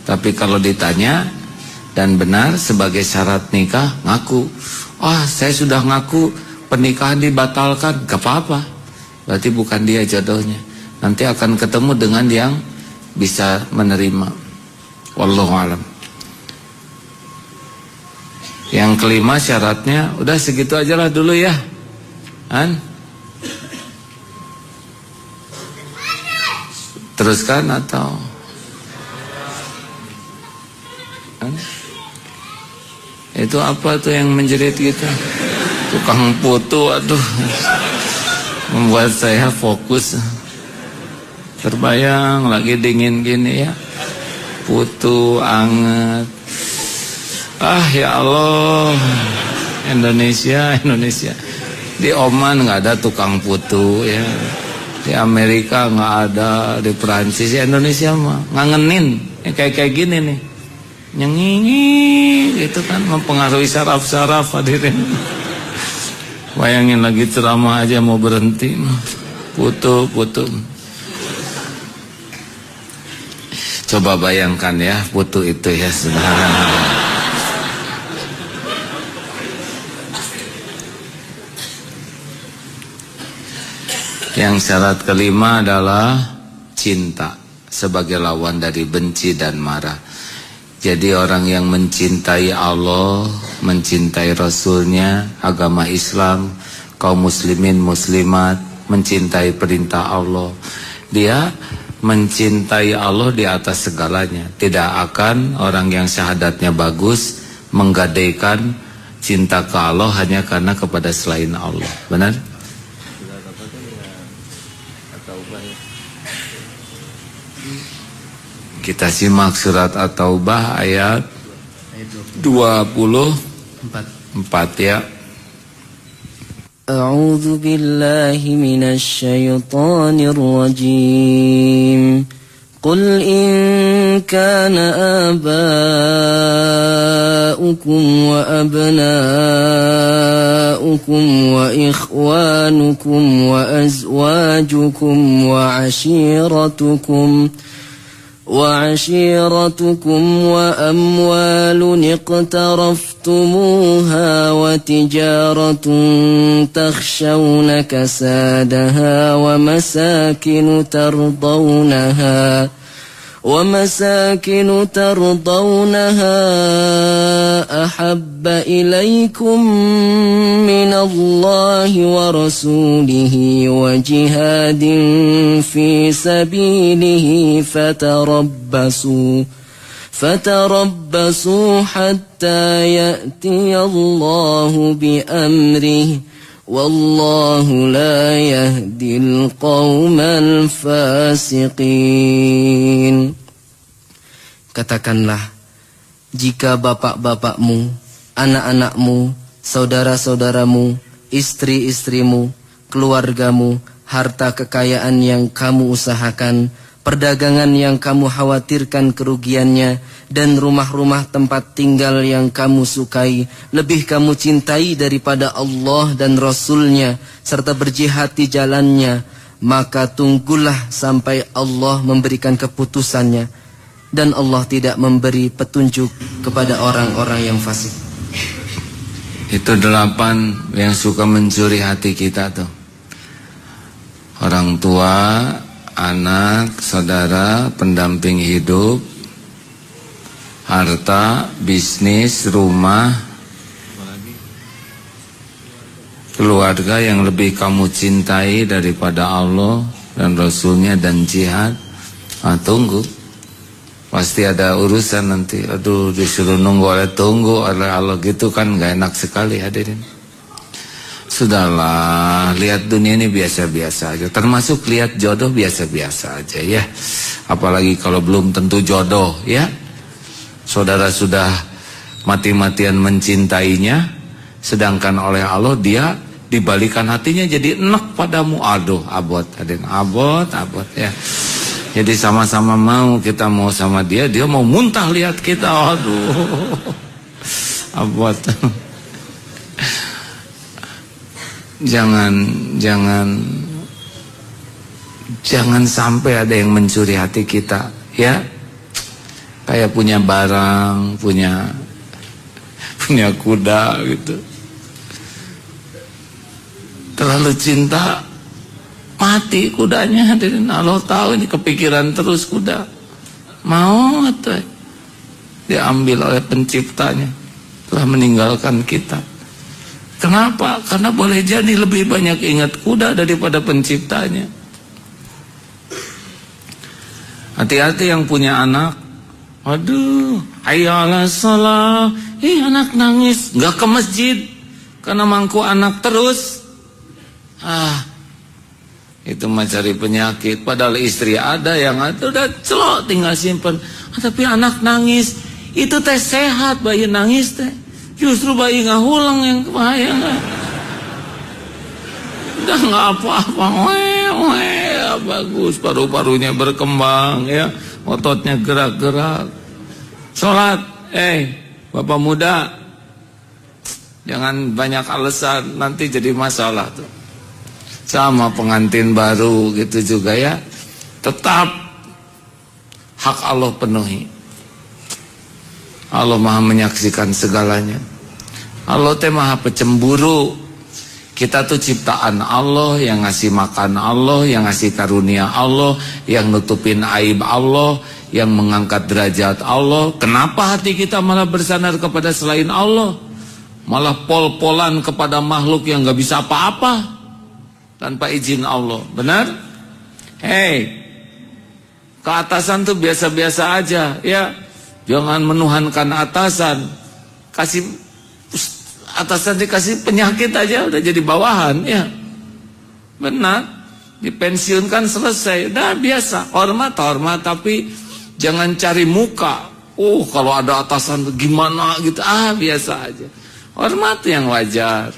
Tapi kalau ditanya dan benar sebagai syarat nikah, ngaku. Saya sudah ngaku, pernikahan dibatalkan, gak apa-apa. Berarti bukan dia jodohnya. Nanti akan ketemu dengan yang bisa menerima. Wallahu a'lam. Yang kelima syaratnya, udah segitu aja lah dulu ya. Teruskan atau itu apa tuh yang menjerit kita? Tukang foto, aduh, membuat saya fokus. Terbayang lagi dingin gini ya, foto anget. Ya Allah, Indonesia. Di Oman nggak ada tukang foto ya, di Amerika nggak ada, di Perancis, ya Indonesia mah ngangenin ya, kayak gini nih. Nyengingi gitu kan, mempengaruhi saraf-saraf hadirin. Bayangin lagi ceramah aja mau berhenti, putu. Coba bayangkan ya, putu itu ya, subhanallah. Yang syarat kelima adalah cinta sebagai lawan dari benci dan marah. Jadi orang yang mencintai Allah, mencintai Rasulnya, agama Islam, kaum muslimin muslimat, mencintai perintah Allah, dia mencintai Allah di atas segalanya. Tidak akan orang yang syahadatnya bagus menggadaikan cinta ke Allah hanya karena kepada selain Allah. Benar? Kita simak surat At-Taubah ayat 24 ya.
A'udzu billahi minasy syaithanir rajim. Qul in kana aba'ukum wa abna'ukum wa ikhwanukum wa azwajukum wa وعشيرتكم وأموال اقترفتموها وتجارة تخشون كسادها ومساكن ترضونها أحب إليكم من الله ورسوله وجهاد في سبيله فتربصوا حتى يأتي الله بأمره والله لا يهدي القوم الفاسقين. Katakanlah, jika bapak-bapakmu, anak-anakmu, saudara-saudaramu, istri-istrimu, keluargamu, harta kekayaan yang kamu usahakan, perdagangan yang kamu khawatirkan kerugiannya, dan rumah-rumah tempat tinggal yang kamu sukai lebih kamu cintai daripada Allah dan Rasulnya, serta berjihad di jalannya, maka tunggulah sampai Allah memberikan keputusannya, dan Allah tidak memberi petunjuk kepada orang-orang yang fasik.
Itu 8 yang suka mencuri hati kita tuh. Orang tua, anak, saudara, pendamping hidup, harta, bisnis, rumah, keluarga yang lebih kamu cintai daripada Allah, dan Rasulnya dan jihad. Tunggu, pasti ada urusan nanti. Aduh, disuruh nunggu oleh Allah gitu kan, gak enak sekali hadirin. Sudahlah, lihat dunia ini biasa-biasa aja. Termasuk lihat jodoh biasa-biasa aja ya. Apalagi kalau belum tentu jodoh ya. Saudara sudah mati-matian mencintainya, sedangkan oleh Allah dia dibalikan hatinya jadi enak padamu. Aduh, abot hadirin, abot ya. Jadi sama-sama mau, kita mau sama dia, dia mau muntah lihat kita. Aduh, abot. Jangan sampai ada yang mencuri hati kita, ya. Kayak punya barang, punya kuda gitu. Terlalu cinta, mati kudanya. Dan Allah tahu ini kepikiran terus kuda. Mau atau diambil oleh penciptanya, telah meninggalkan kita. Kenapa? Karena boleh jadi lebih banyak ingat kuda daripada penciptanya. Hati-hati yang punya anak. Aduh, hayya shalah. Anak nangis, nggak ke masjid karena mangku anak terus. Itu mah cari penyakit. Padahal istri ada yang udah celok tinggal simpen. Tapi anak nangis, itu teh sehat. Bayi nangis teh justru bayi ngahulang yang bahaya. Udah nggak apa-apa, bagus, paru-parunya berkembang ya, ototnya gerak-gerak. Sholat, bapak muda, jangan banyak alasan, nanti jadi masalah tuh. Sama pengantin baru gitu juga ya, tetap hak Allah penuhi. Allah maha menyaksikan segalanya. Allah teh maha pecemburu. Kita tuh ciptaan Allah, yang ngasih makan Allah, yang ngasih karunia Allah, yang nutupin aib Allah, yang mengangkat derajat Allah. Kenapa hati kita malah bersandar kepada selain Allah? Malah pol-polan kepada makhluk yang gak bisa apa-apa tanpa izin Allah. Benar? Keatasan tuh biasa-biasa aja ya. Jangan menuhankan atasan. Atasan dikasih penyakit aja udah jadi bawahan ya. Benar. Dipensiunkan selesai. Udah biasa. Hormat tapi jangan cari muka. Kalau ada atasan gimana gitu. Biasa aja. Hormat yang wajar.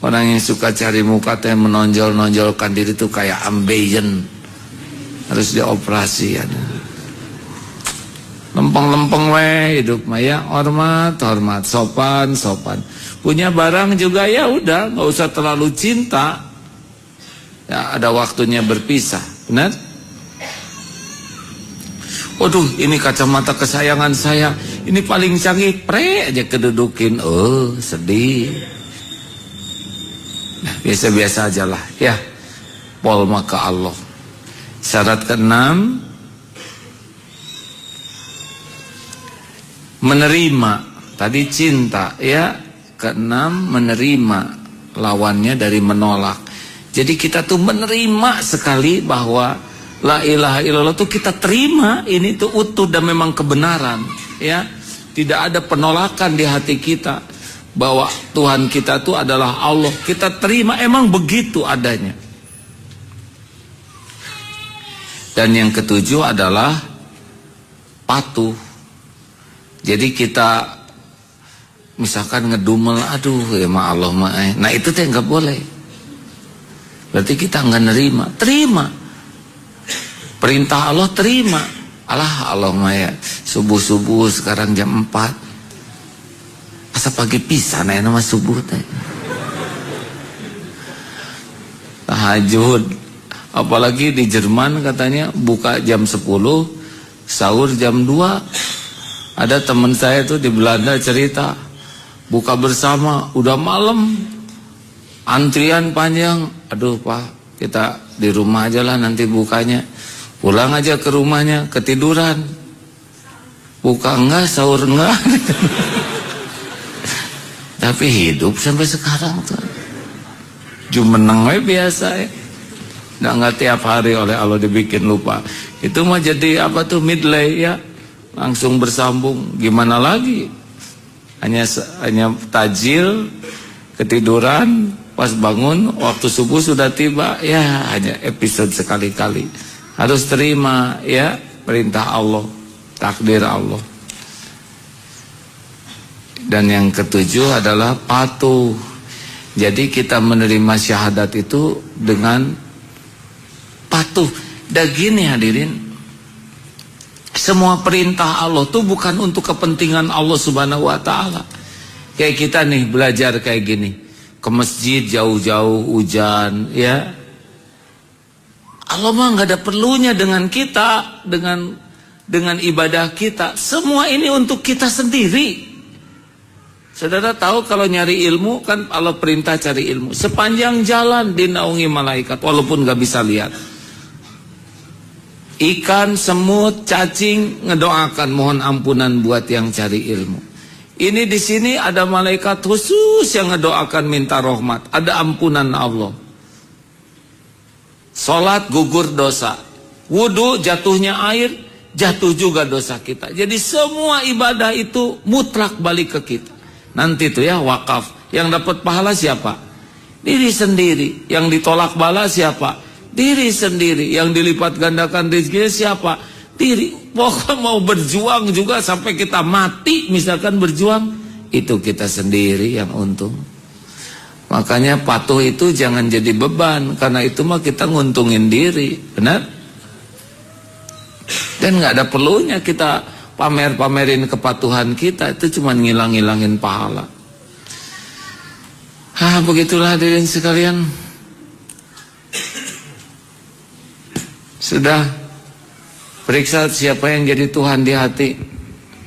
Orang yang suka cari muka teh menonjol-nonjolkan diri tuh kayak ambeien. Harus dioperasi ya. Lempeng-lempeng hidup maya, hormat, sopan. Punya barang juga ya udah, nggak usah terlalu cinta. Ya ada waktunya berpisah, benar? Waduh, ini kacamata kesayangan saya, ini paling canggih, aja kedudukin, sedih. Nah, biasa-biasa aja lah, ya. Pol maka Allah. Syarat ke-6. Menerima, tadi cinta ya. Ke-6 menerima, lawannya dari menolak. Jadi kita tuh menerima sekali bahwa la ilaha illallah tuh kita terima, ini tuh utuh dan memang kebenaran ya. Tidak ada penolakan di hati kita bahwa Tuhan kita tuh adalah Allah. Kita terima, emang begitu adanya. Dan yang ke-7 adalah patuh. Jadi kita misalkan ngedumel, aduh ya Allah nah itu teh nggak boleh. Berarti kita nggak nerima. Terima perintah Allah, terima. Allah ya subuh sekarang jam 4. Asa pagi pisan nama subuh teh. Tahajud. Apalagi di Jerman katanya buka jam 10, sahur jam 2. Ada teman saya tuh di Belanda cerita, buka bersama, udah malam, antrian panjang. Aduh Pak, kita di rumah aja lah nanti bukanya. Pulang aja ke rumahnya, ketiduran. Buka enggak, sahur enggak. Tapi hidup sampai sekarang tuh. Jumeneng biasa ya. Nggak tiap hari oleh Allah dibikin lupa. Itu mah jadi apa tuh midlay ya, langsung bersambung. Gimana lagi? Hanya tajil, ketiduran, pas bangun waktu subuh sudah tiba. Ya hanya episode sekali-kali. Harus terima ya perintah Allah, takdir Allah. Dan yang ketujuh adalah patuh. Jadi kita menerima syahadat itu dengan patuh. Dan gini hadirin, semua perintah Allah itu bukan untuk kepentingan Allah subhanahu wa ta'ala. Kayak kita nih belajar kayak gini, ke masjid jauh-jauh hujan ya, Allah mah nggak ada perlunya dengan kita, dengan ibadah kita. Semua ini untuk kita sendiri. Saudara tahu kalau nyari ilmu kan Allah perintah cari ilmu. Sepanjang jalan dinaungi malaikat walaupun nggak bisa lihat. Ikan, semut, cacing ngedoakan mohon ampunan buat yang cari ilmu. Ini di sini ada malaikat khusus yang ngedoakan minta rahmat, ada ampunan Allah. Salat gugur dosa, wudu jatuhnya air, jatuh juga dosa kita. Jadi semua ibadah itu mutlak balik ke kita. Nanti tuh ya wakaf, yang dapat pahala siapa? Diri sendiri. Yang ditolak bala siapa? Diri sendiri. Yang dilipat gandakan rezekinya siapa? Diri. Pokoknya mau berjuang juga sampai kita mati misalkan berjuang, itu kita sendiri yang untung. Makanya patuh itu jangan jadi beban, karena itu mah kita nguntungin diri, benar? Dan nggak ada perlunya kita pamerin kepatuhan kita, itu cuma ngilang-ngilangin pahala. Begitulah hadirin sekalian. Sudah periksa siapa yang jadi Tuhan di hati,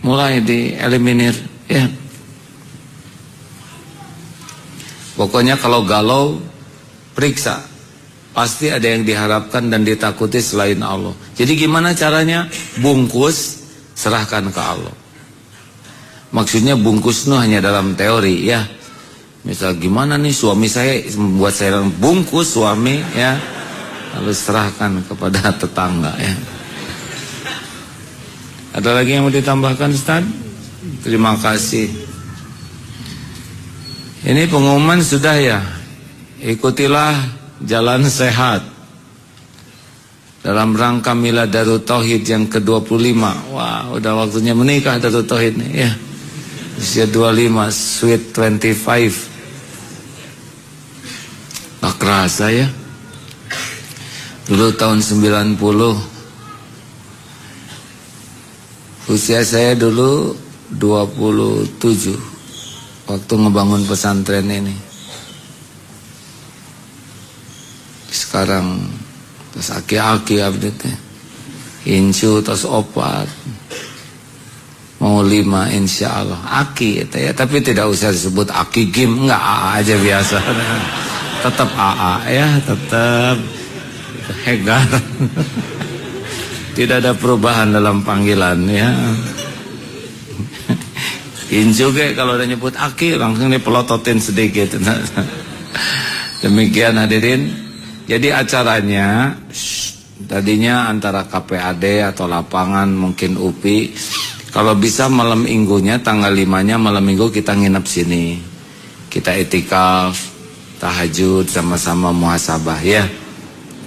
mulai dieliminir ya. Pokoknya kalau galau, periksa. Pasti ada yang diharapkan dan ditakuti selain Allah. Jadi gimana caranya? Bungkus, serahkan ke Allah. Maksudnya bungkus itu hanya dalam teori ya. Misal gimana nih suami saya membuat saya bungkus suami ya, lalu serahkan kepada tetangga ya. Ada lagi yang mau ditambahkan Ustaz? Terima kasih. Ini pengumuman sudah ya. Ikutilah jalan sehat dalam rangka Milad Darut Tauhid yang ke-25. Wah, udah waktunya menikah Darut Tauhid nih ya. Usia 25, sweet 25. Gak kerasa ya. Dulu tahun 90. Usia saya dulu 27 waktu ngebangun pesantren ini. Sekarang terus aki-aki update-nya. Incu terus opat. Mau 5 insya Allah. Aki itu ya, tapi tidak usah disebut aki gim, enggak, AA aja biasa. Tetap AA ya, tetap Hegar. Tidak ada perubahan dalam panggilan ya. Incu kalau udah nyebut aki langsung dipelototin sedikit. Demikian hadirin. Jadi acaranya tadinya antara KPAD atau lapangan mungkin UPI. Kalau bisa malam minggunya tanggal 5-nya malam minggu kita nginep sini. Kita itikaf, tahajud sama-sama muhasabah ya.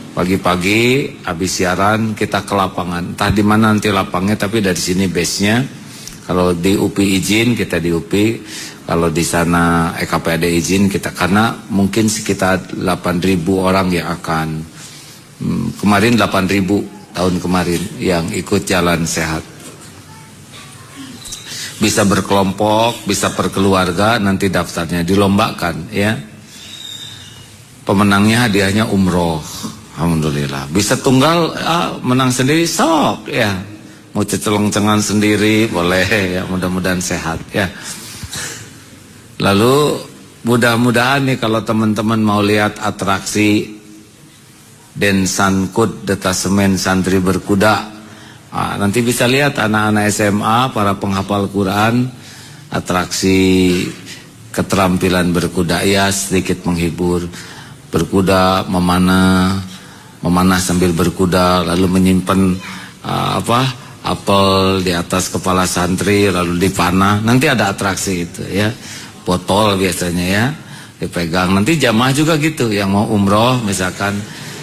Pagi-pagi habis siaran kita ke lapangan. Entah di mana nanti lapangnya, tapi dari sini base-nya. Kalau di UPI izin kita di UPI, kalau di sana KPAD izin kita, karena mungkin sekitar 8.000 orang yang akan kemarin 8.000 tahun kemarin yang ikut jalan sehat. Bisa berkelompok, bisa per keluarga, nanti daftarnya dilombakan ya. Pemenangnya hadiahnya umroh. Alhamdulillah. Bisa tunggal menang sendiri sok ya. Mau cecelong-cengan sendiri boleh ya, mudah-mudahan sehat ya. Lalu mudah-mudahan nih kalau teman-teman mau lihat atraksi Densankut Detasemen Santri Berkuda, nanti bisa lihat anak-anak SMA, para penghafal Quran, atraksi keterampilan berkuda ya, sedikit menghibur, berkuda, memanah, memanah sambil berkuda, lalu menyimpan apel di atas kepala santri lalu dipanah. Nanti ada atraksi itu ya, botol biasanya ya dipegang. Nanti jamaah juga gitu, yang mau umroh misalkan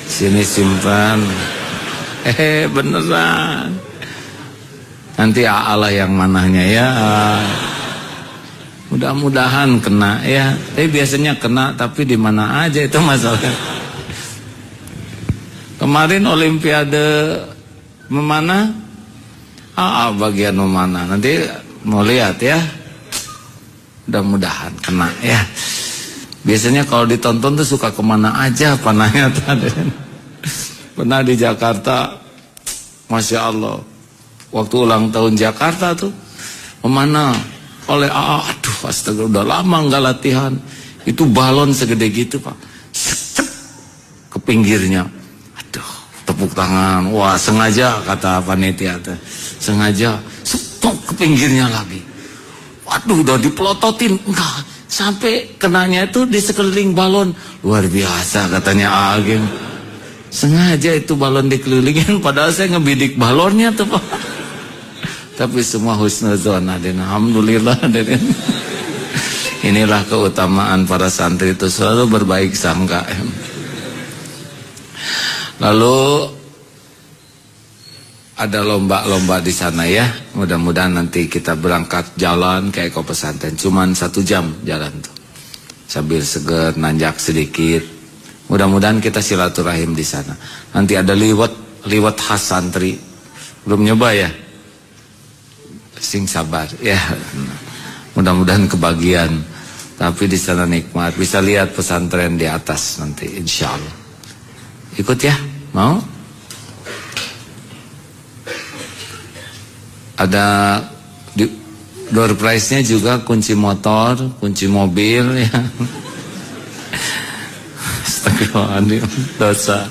sini simpan, beneran. Nanti Allah yang manahnya ya. Mudah-mudahan kena ya. Tapi biasanya kena, tapi di mana aja itu masalahnya. Kemarin Olimpiade memanah, bagian memanah. Nanti mau lihat ya. Mudah-mudahan kena ya. Biasanya kalau ditonton tuh suka kemana aja panahnya tadi. Pernah di Jakarta, Masya Allah, waktu ulang tahun Jakarta tuh memanah oleh aduh astaga, udah lama nggak latihan. Itu balon segede gitu Pak, ke pinggirnya. Aduh, tepuk tangan. Wah, sengaja kata panitia, sengaja ke pinggirnya lagi. Waduh, udah dipelototin, enggak sampai kenanya itu di sekeliling balon. Luar biasa katanya Agim. Sengaja itu balon dikelilingin, padahal saya ngebidik balonnya tuh Pak. Tapi semua husnuzon, alhamdulillah. Inilah keutamaan para santri itu, selalu berbaik sangka. Lalu ada lomba-lomba di sana ya. Mudah-mudahan nanti kita berangkat jalan ke Eko Pesantren, cuman 1 jam jalan tuh, sambil seger nanjak sedikit. Mudah-mudahan kita silaturahim di sana. Nanti ada liwat khas santri. Belum nyoba ya? Sing sabar ya. Mudah-mudahan kebagian. Tapi di sana nikmat. Bisa lihat pesantren di atas nanti insya Allah. Ikut ya? Mau? Ada door prize-nya juga, kunci motor, kunci mobil ya. Astagfirullahaladzim, dosa.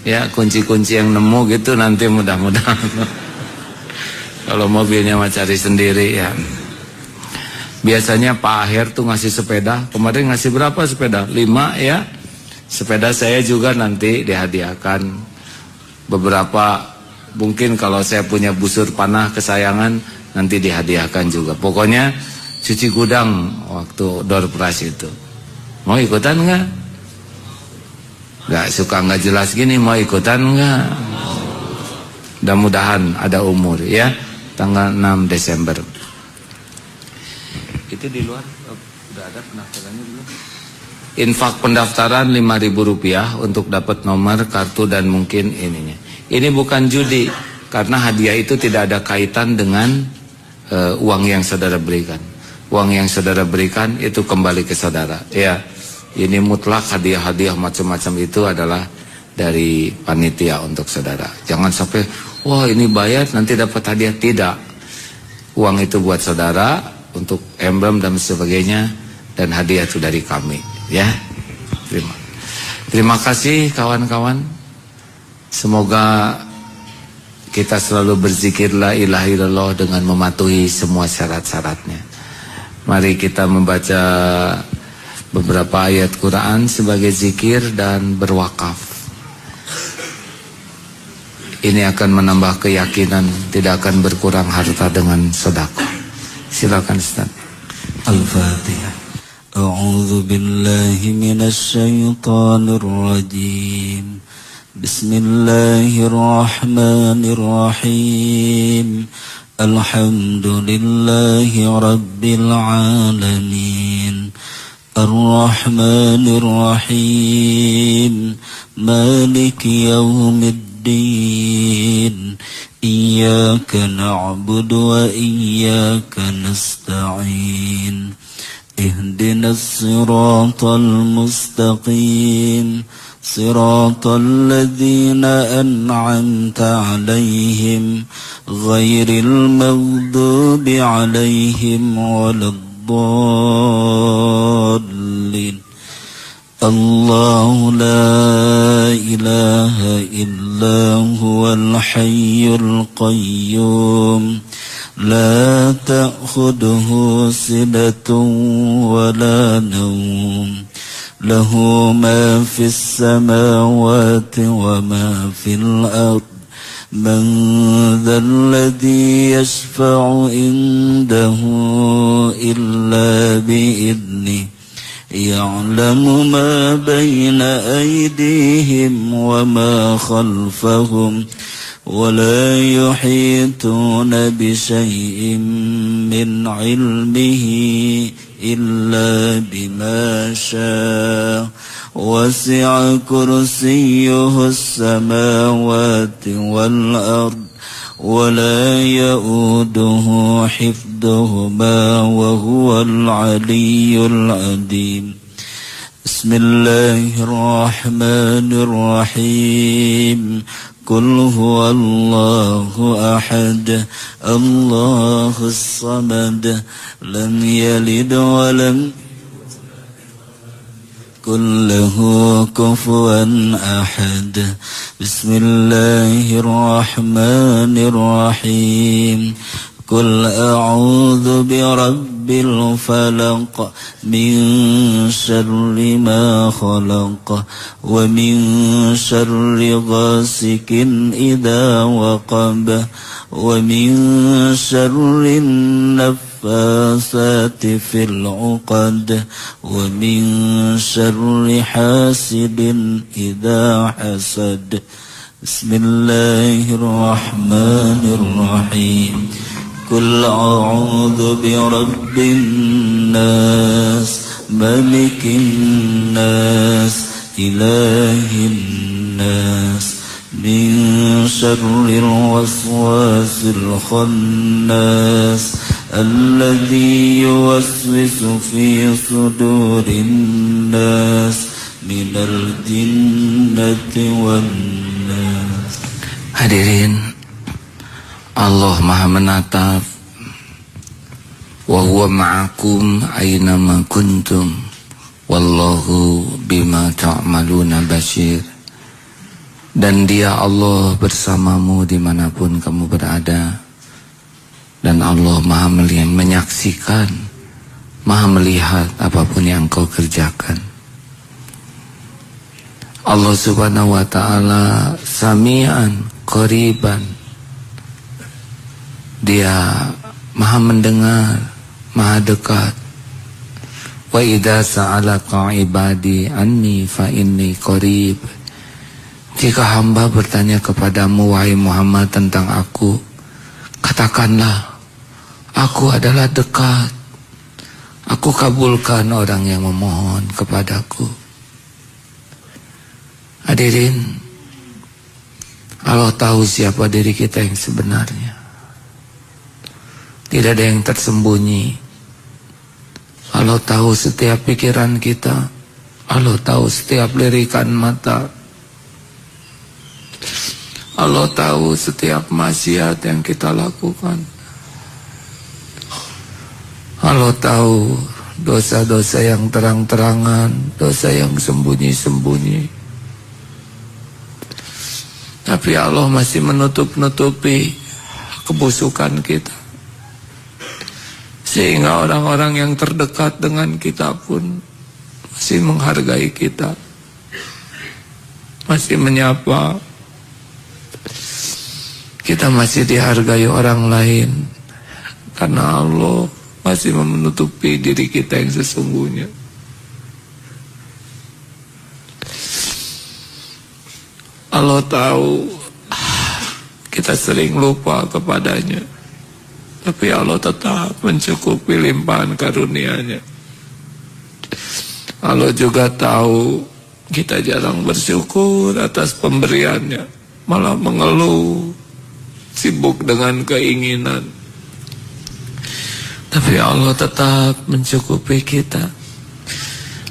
Ya, kunci-kunci yang nemu gitu nanti mudah-mudahan. Kalau mobilnya mah cari sendiri ya. Biasanya Pak Aher tuh ngasih sepeda. Kemarin ngasih berapa sepeda? 5 ya. Sepeda saya juga nanti dihadiahkan. Beberapa, mungkin kalau saya punya busur panah kesayangan, nanti dihadiahkan juga. Pokoknya cuci gudang waktu door prize itu. Mau ikutan nggak? Nggak suka nggak jelas gini, mau ikutan nggak? Mudah-mudahan ada umur ya. Tanggal 6 Desember. Itu di luar udah ada pendaftarannya dulu. Infak pendaftaran Rp5.000 untuk dapat nomor kartu dan mungkin ininya. Ini bukan judi, karena hadiah itu tidak ada kaitan dengan uang yang saudara berikan. Uang yang saudara berikan itu kembali ke saudara. Ya, ini mutlak hadiah-hadiah macam-macam itu adalah dari panitia untuk saudara. Jangan sampai wah ini bayar nanti dapat hadiah. Tidak. Uang itu buat saudara untuk emblem dan sebagainya, dan hadiah itu dari kami ya. Terima kasih kawan-kawan. Semoga kita selalu berzikir la ilaha illallah dengan mematuhi semua syarat-syaratnya. Mari kita membaca beberapa ayat Quran sebagai zikir dan berwakaf. Ini akan menambah keyakinan, tidak akan berkurang harta dengan sedekah. Silakan Ustaz.
Al-Fatihah. A'udzu billahi minasy syaithanir rajim. Bismillahirrahmanirrahim. Alhamdulillahi rabbil alamin. Ar-Rahmanir Rahim. Maliki yaumiddin. Iyyaka na'budu wa iyyaka nasta'in. Ihdinas siratal mustaqim. Siratal ladzina an'amta 'alaihim ghairil maghdubi 'alaihim waladdallin. الله لا إله إلا هو الحي القيوم لا تأخذه سنة ولا نوم له ما في السماوات وما في الأرض من ذا الذي يشفع عنده إلا بإذنه يعلم ما بين أيديهم وما خلفهم ولا يحيطون بشيء من علمه إلا بما شاء وسع كرسيه السماوات والأرض ولا يؤوده حفظهما وهو العلي العظيم بسم الله الرحمن الرحيم قل هو الله أحد الله الصمد لم يلد ولم يكن له كفوا أحد بسم الله الرحمن الرحيم قل أعوذ برب الفلق من شر ما خلق ومن شر غاسق إذا وقب ومن شر النفاثات في العقد ومن شر حاسد إذا حسد بسم الله الرحمن الرحيم قل أعوذ برب الناس ملك الناس إله الناس من شر الوسواس الخناس الذي يوسوس في صدور الناس من الجنة والناس.
Hadirin, Allah Maha menatap. Wa huwa ma'akum aynama kuntum wallahu bima ta'maluna basyir. Dan Dia Allah bersamamu dimanapun kamu berada. Dan Allah Maha menyaksikan, Maha melihat apapun yang kau kerjakan. Allah Subhanahu wa ta'ala sami'an qariban. Dia Maha mendengar, Maha dekat. Wa idza sa'alaka ibadi anni fa inni qarib. Jika hamba bertanya kepadamu wahai Muhammad tentang aku, katakanlah aku adalah dekat. Aku kabulkan orang yang memohon kepadaku. Hadirin, Allah tahu siapa diri kita yang sebenarnya. Tidak ada yang tersembunyi. Allah tahu setiap pikiran kita. Allah tahu setiap lirikan mata. Allah tahu setiap maksiat yang kita lakukan. Allah tahu dosa-dosa yang terang-terangan, dosa yang sembunyi-sembunyi. Tapi Allah masih menutup-nutupi kebusukan kita. Sehingga orang-orang yang terdekat dengan kita pun masih menghargai kita, masih menyapa. Kita masih dihargai orang lain karena Allah masih menutupi diri kita yang sesungguhnya. Allah tahu kita sering lupa kepadanya, tapi Allah tetap mencukupi limpahan karunia-Nya. Allah juga tahu kita jarang bersyukur atas pemberiannya, malah mengeluh, sibuk dengan keinginan. Tapi Allah tetap mencukupi kita.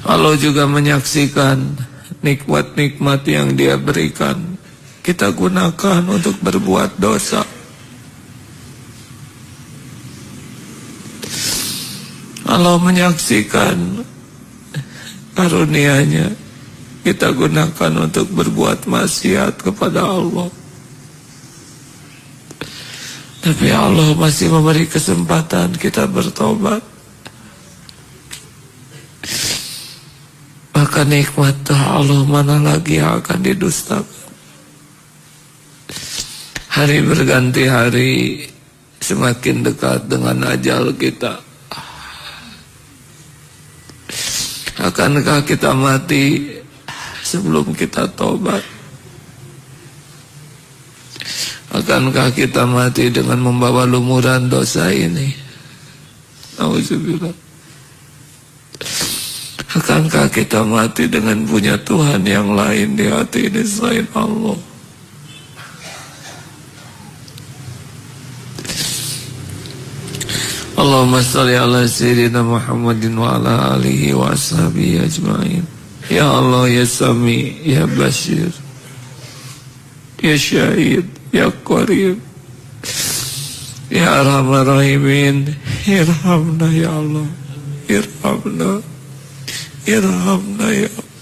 Allah juga menyaksikan nikmat-nikmat yang Dia berikan. Kita gunakan untuk berbuat dosa. Allah menyaksikan karunia-Nya, kita gunakan untuk berbuat maksiat kepada Allah. Tapi Allah masih memberi kesempatan kita bertobat. Maka nikmat Allah mana lagi yang akan didustakan. Hari berganti hari, semakin dekat dengan ajal kita. Akankah kita mati sebelum kita tobat? Akankah kita mati dengan membawa lumuran dosa ini? Auzubillah. Akankah kita mati dengan punya Tuhan yang lain di hati ini selain Allah? Allahumma salli ala sayyidina Muhammadin wa ala alihi wa ashabihi ajma'in. Ya Allah, ya Sami, ya Bashir, ya Syahid, ya Qarib, ya Arhamar Rahimin, irhamna ya Allah, irhamna, irhamna ya Allah.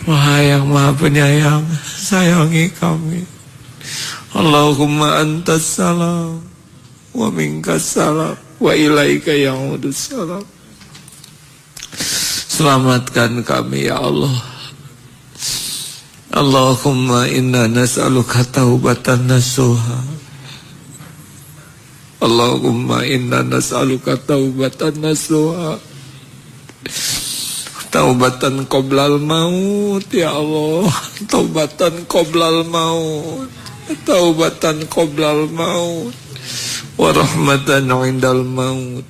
Wahai yang Maha Penyayang, sayangi kami. Allahumma antas salam wa minkas salam wa ilaika ya'udus salam. Selamatkan kami ya Allah. Allahumma inna nas'aluka taubatan nasuha. Allahumma inna nas'aluka taubatan nasuha, taubatan qoblal maut ya Allah. Taubatan qoblal maut, taubatan qoblal maut, wa rahmatan indal maut,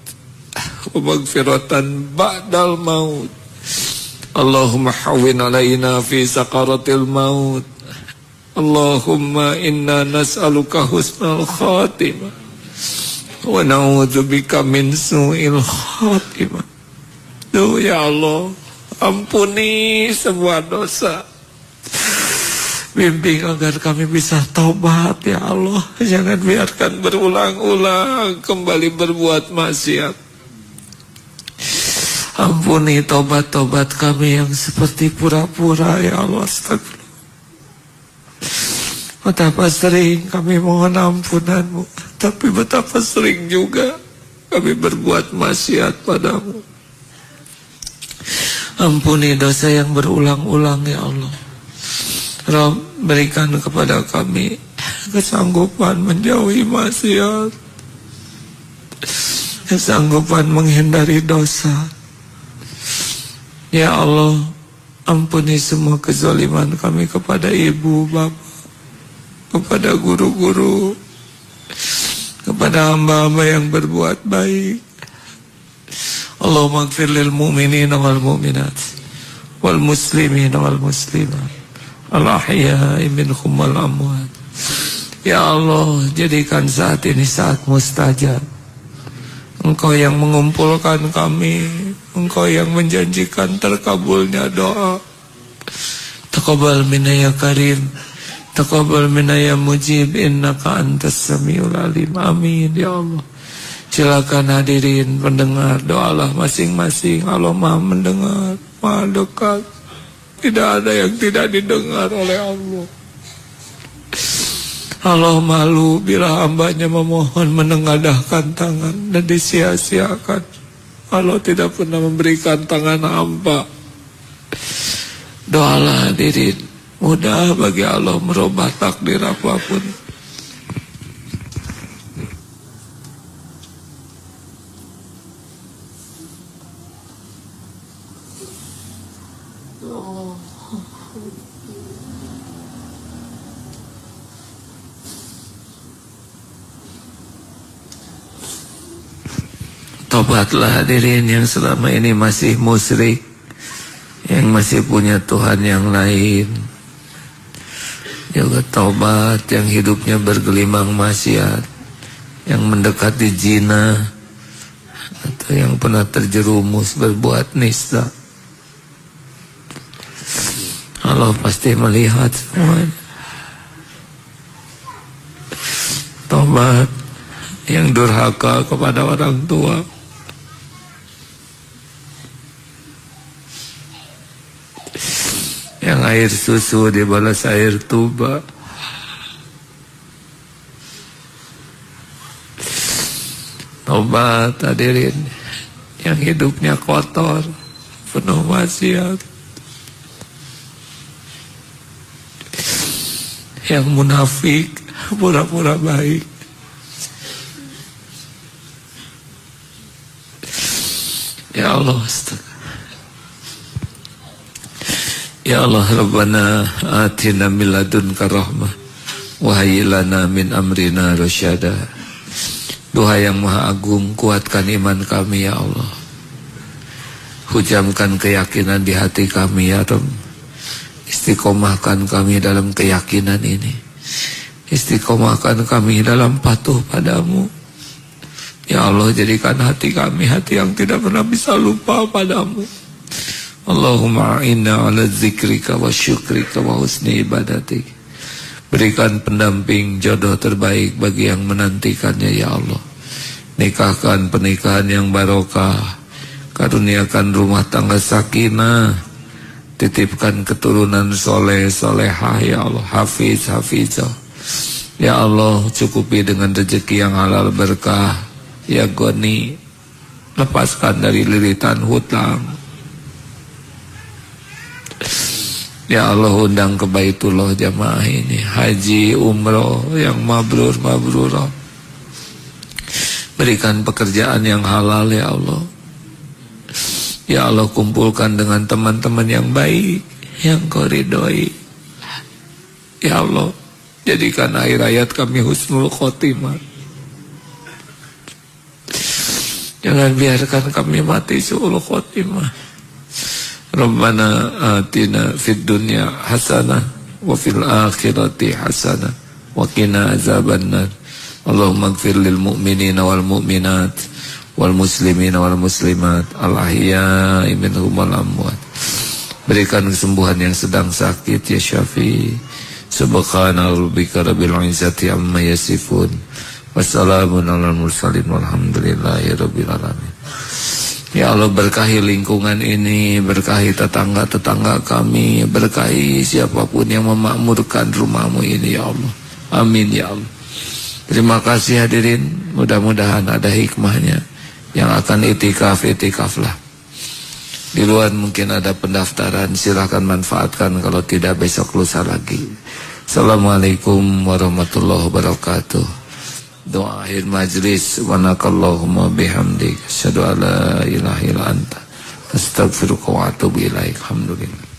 wa maghfiratan ba'dal maut. Allahumma hawwin alaina fi sakaratil maut. Allahumma inna nas'aluka husnal khatimah wa na'udzubika min su'il khatimah. Duh ya Allah, ampuni semua dosa. Bimbing agar kami bisa taubat ya Allah. Jangan biarkan berulang-ulang kembali berbuat maksiat. Ampuni tobat-tobat kami yang seperti pura-pura ya Allah. Astagfirullah. Betapa sering kami mohon ampunan-Mu, tapi betapa sering juga kami berbuat maksiat padamu. Ampuni dosa yang berulang-ulang ya Allah. Rabb, berikan kepada kami kesanggupan menjauhi maksiat, kesanggupan menghindari dosa. Ya Allah, ampuni semua kezaliman kami kepada ibu, bapak, kepada guru-guru, kepada hamba-hamba yang berbuat baik. Allahumma ighfir lil mu'minina wal mu'minat wal muslimina wal muslimat al-ahya'i minhum wal amwat. Ya Allah, jadikan saat ini saat mustajab. Engkau yang mengumpulkan kami, Engkau yang menjanjikan terkabulnya doa. Taqabbal minna ya karim, taqabbal minna ya mujib, innaka antas samiul alim. Amin ya Allah. Silakan hadirin pendengar, doalah masing-masing. Allah Maha mendengar, Maha dekat. Tidak ada yang tidak didengar oleh Allah. Allah malu bila hambanya memohon menengadahkan tangan dan disia-siakan. Allah tidak pernah memberikan tangan hampa. Doalah hadirin, mudah bagi Allah merubah takdir apapun. Tobatlah hadirin yang selama ini masih musyrik, yang masih punya Tuhan yang lain. Juga tobat yang hidupnya bergelimang maksiat, yang mendekati zina, atau yang pernah terjerumus berbuat nista. Allah pasti melihat semuanya. Tobat yang durhaka kepada orang tua, yang air susu dibalas air tuba, tobat hadirin yang hidupnya kotor, penuh maksiat, yang munafik, pura-pura baik. Ya Allah, ya Allah, Rabbana atina min ladunka rahmah wa hayyi lana min amrina rasyada. Doa yang Maha Agung, kuatkan iman kami ya Allah. Hujamkan keyakinan di hati kami ya Rabb. Istiqomahkan kami dalam keyakinan ini. Istiqomahkan kami dalam patuh padamu. Ya Allah, jadikan hati kami hati yang tidak pernah bisa lupa padamu. Allahumma inna ala zikrika wa syukrika wa husni ibadatik. Berikan pendamping jodoh terbaik bagi yang menantikannya ya Allah. Nikahkan pernikahan yang barokah. Karuniakan rumah tangga sakinah. Titipkan keturunan soleh solehah ya Allah. Hafiz hafizah. Ya Allah, cukupi dengan rezeki yang halal berkah. Ya Goni, lepaskan dari liritan hutang. Ya Allah, undang ke Baitullah jamaah ini, haji umroh yang mabrur mabrurah. Berikan pekerjaan yang halal ya Allah. Ya Allah, kumpulkan dengan teman-teman yang baik, yang Kau ridhoi. Ya Allah, jadikan akhir hayat kami husnul khotimah. Jangan biarkan kami mati su'ul khotimah. Rabbana atina fid dunya hasanah wa fil akhirati hasanah wa qina azabannar. Allahumma ighfir lil mu'minina wal mu'minat wal muslimina wal muslimat al ahya'i minhum wal amwat. Berikan kesembuhan yang sedang sakit ya Syafi. Subhana rabbika rabbil izzati amma yasifun. Wassalamun ala mursalin walhamdulillahi rabbil alamin. Ya Allah, berkahi lingkungan ini, berkahi tetangga-tetangga kami, berkahi siapapun yang memakmurkan rumahmu ini ya Allah. Amin ya Allah. Terima kasih hadirin, mudah-mudahan ada hikmahnya. Yang akan itikaflah. Di luar mungkin ada pendaftaran, silahkan manfaatkan, kalau tidak besok lusa lagi. Assalamualaikum warahmatullahi wabarakatuh. Doa akhir majlis, subhanakallahumma bihamdik, asyhadu an la ilaha illa anta, astaghfiruka wa atubu ilaik. Alhamdulillah.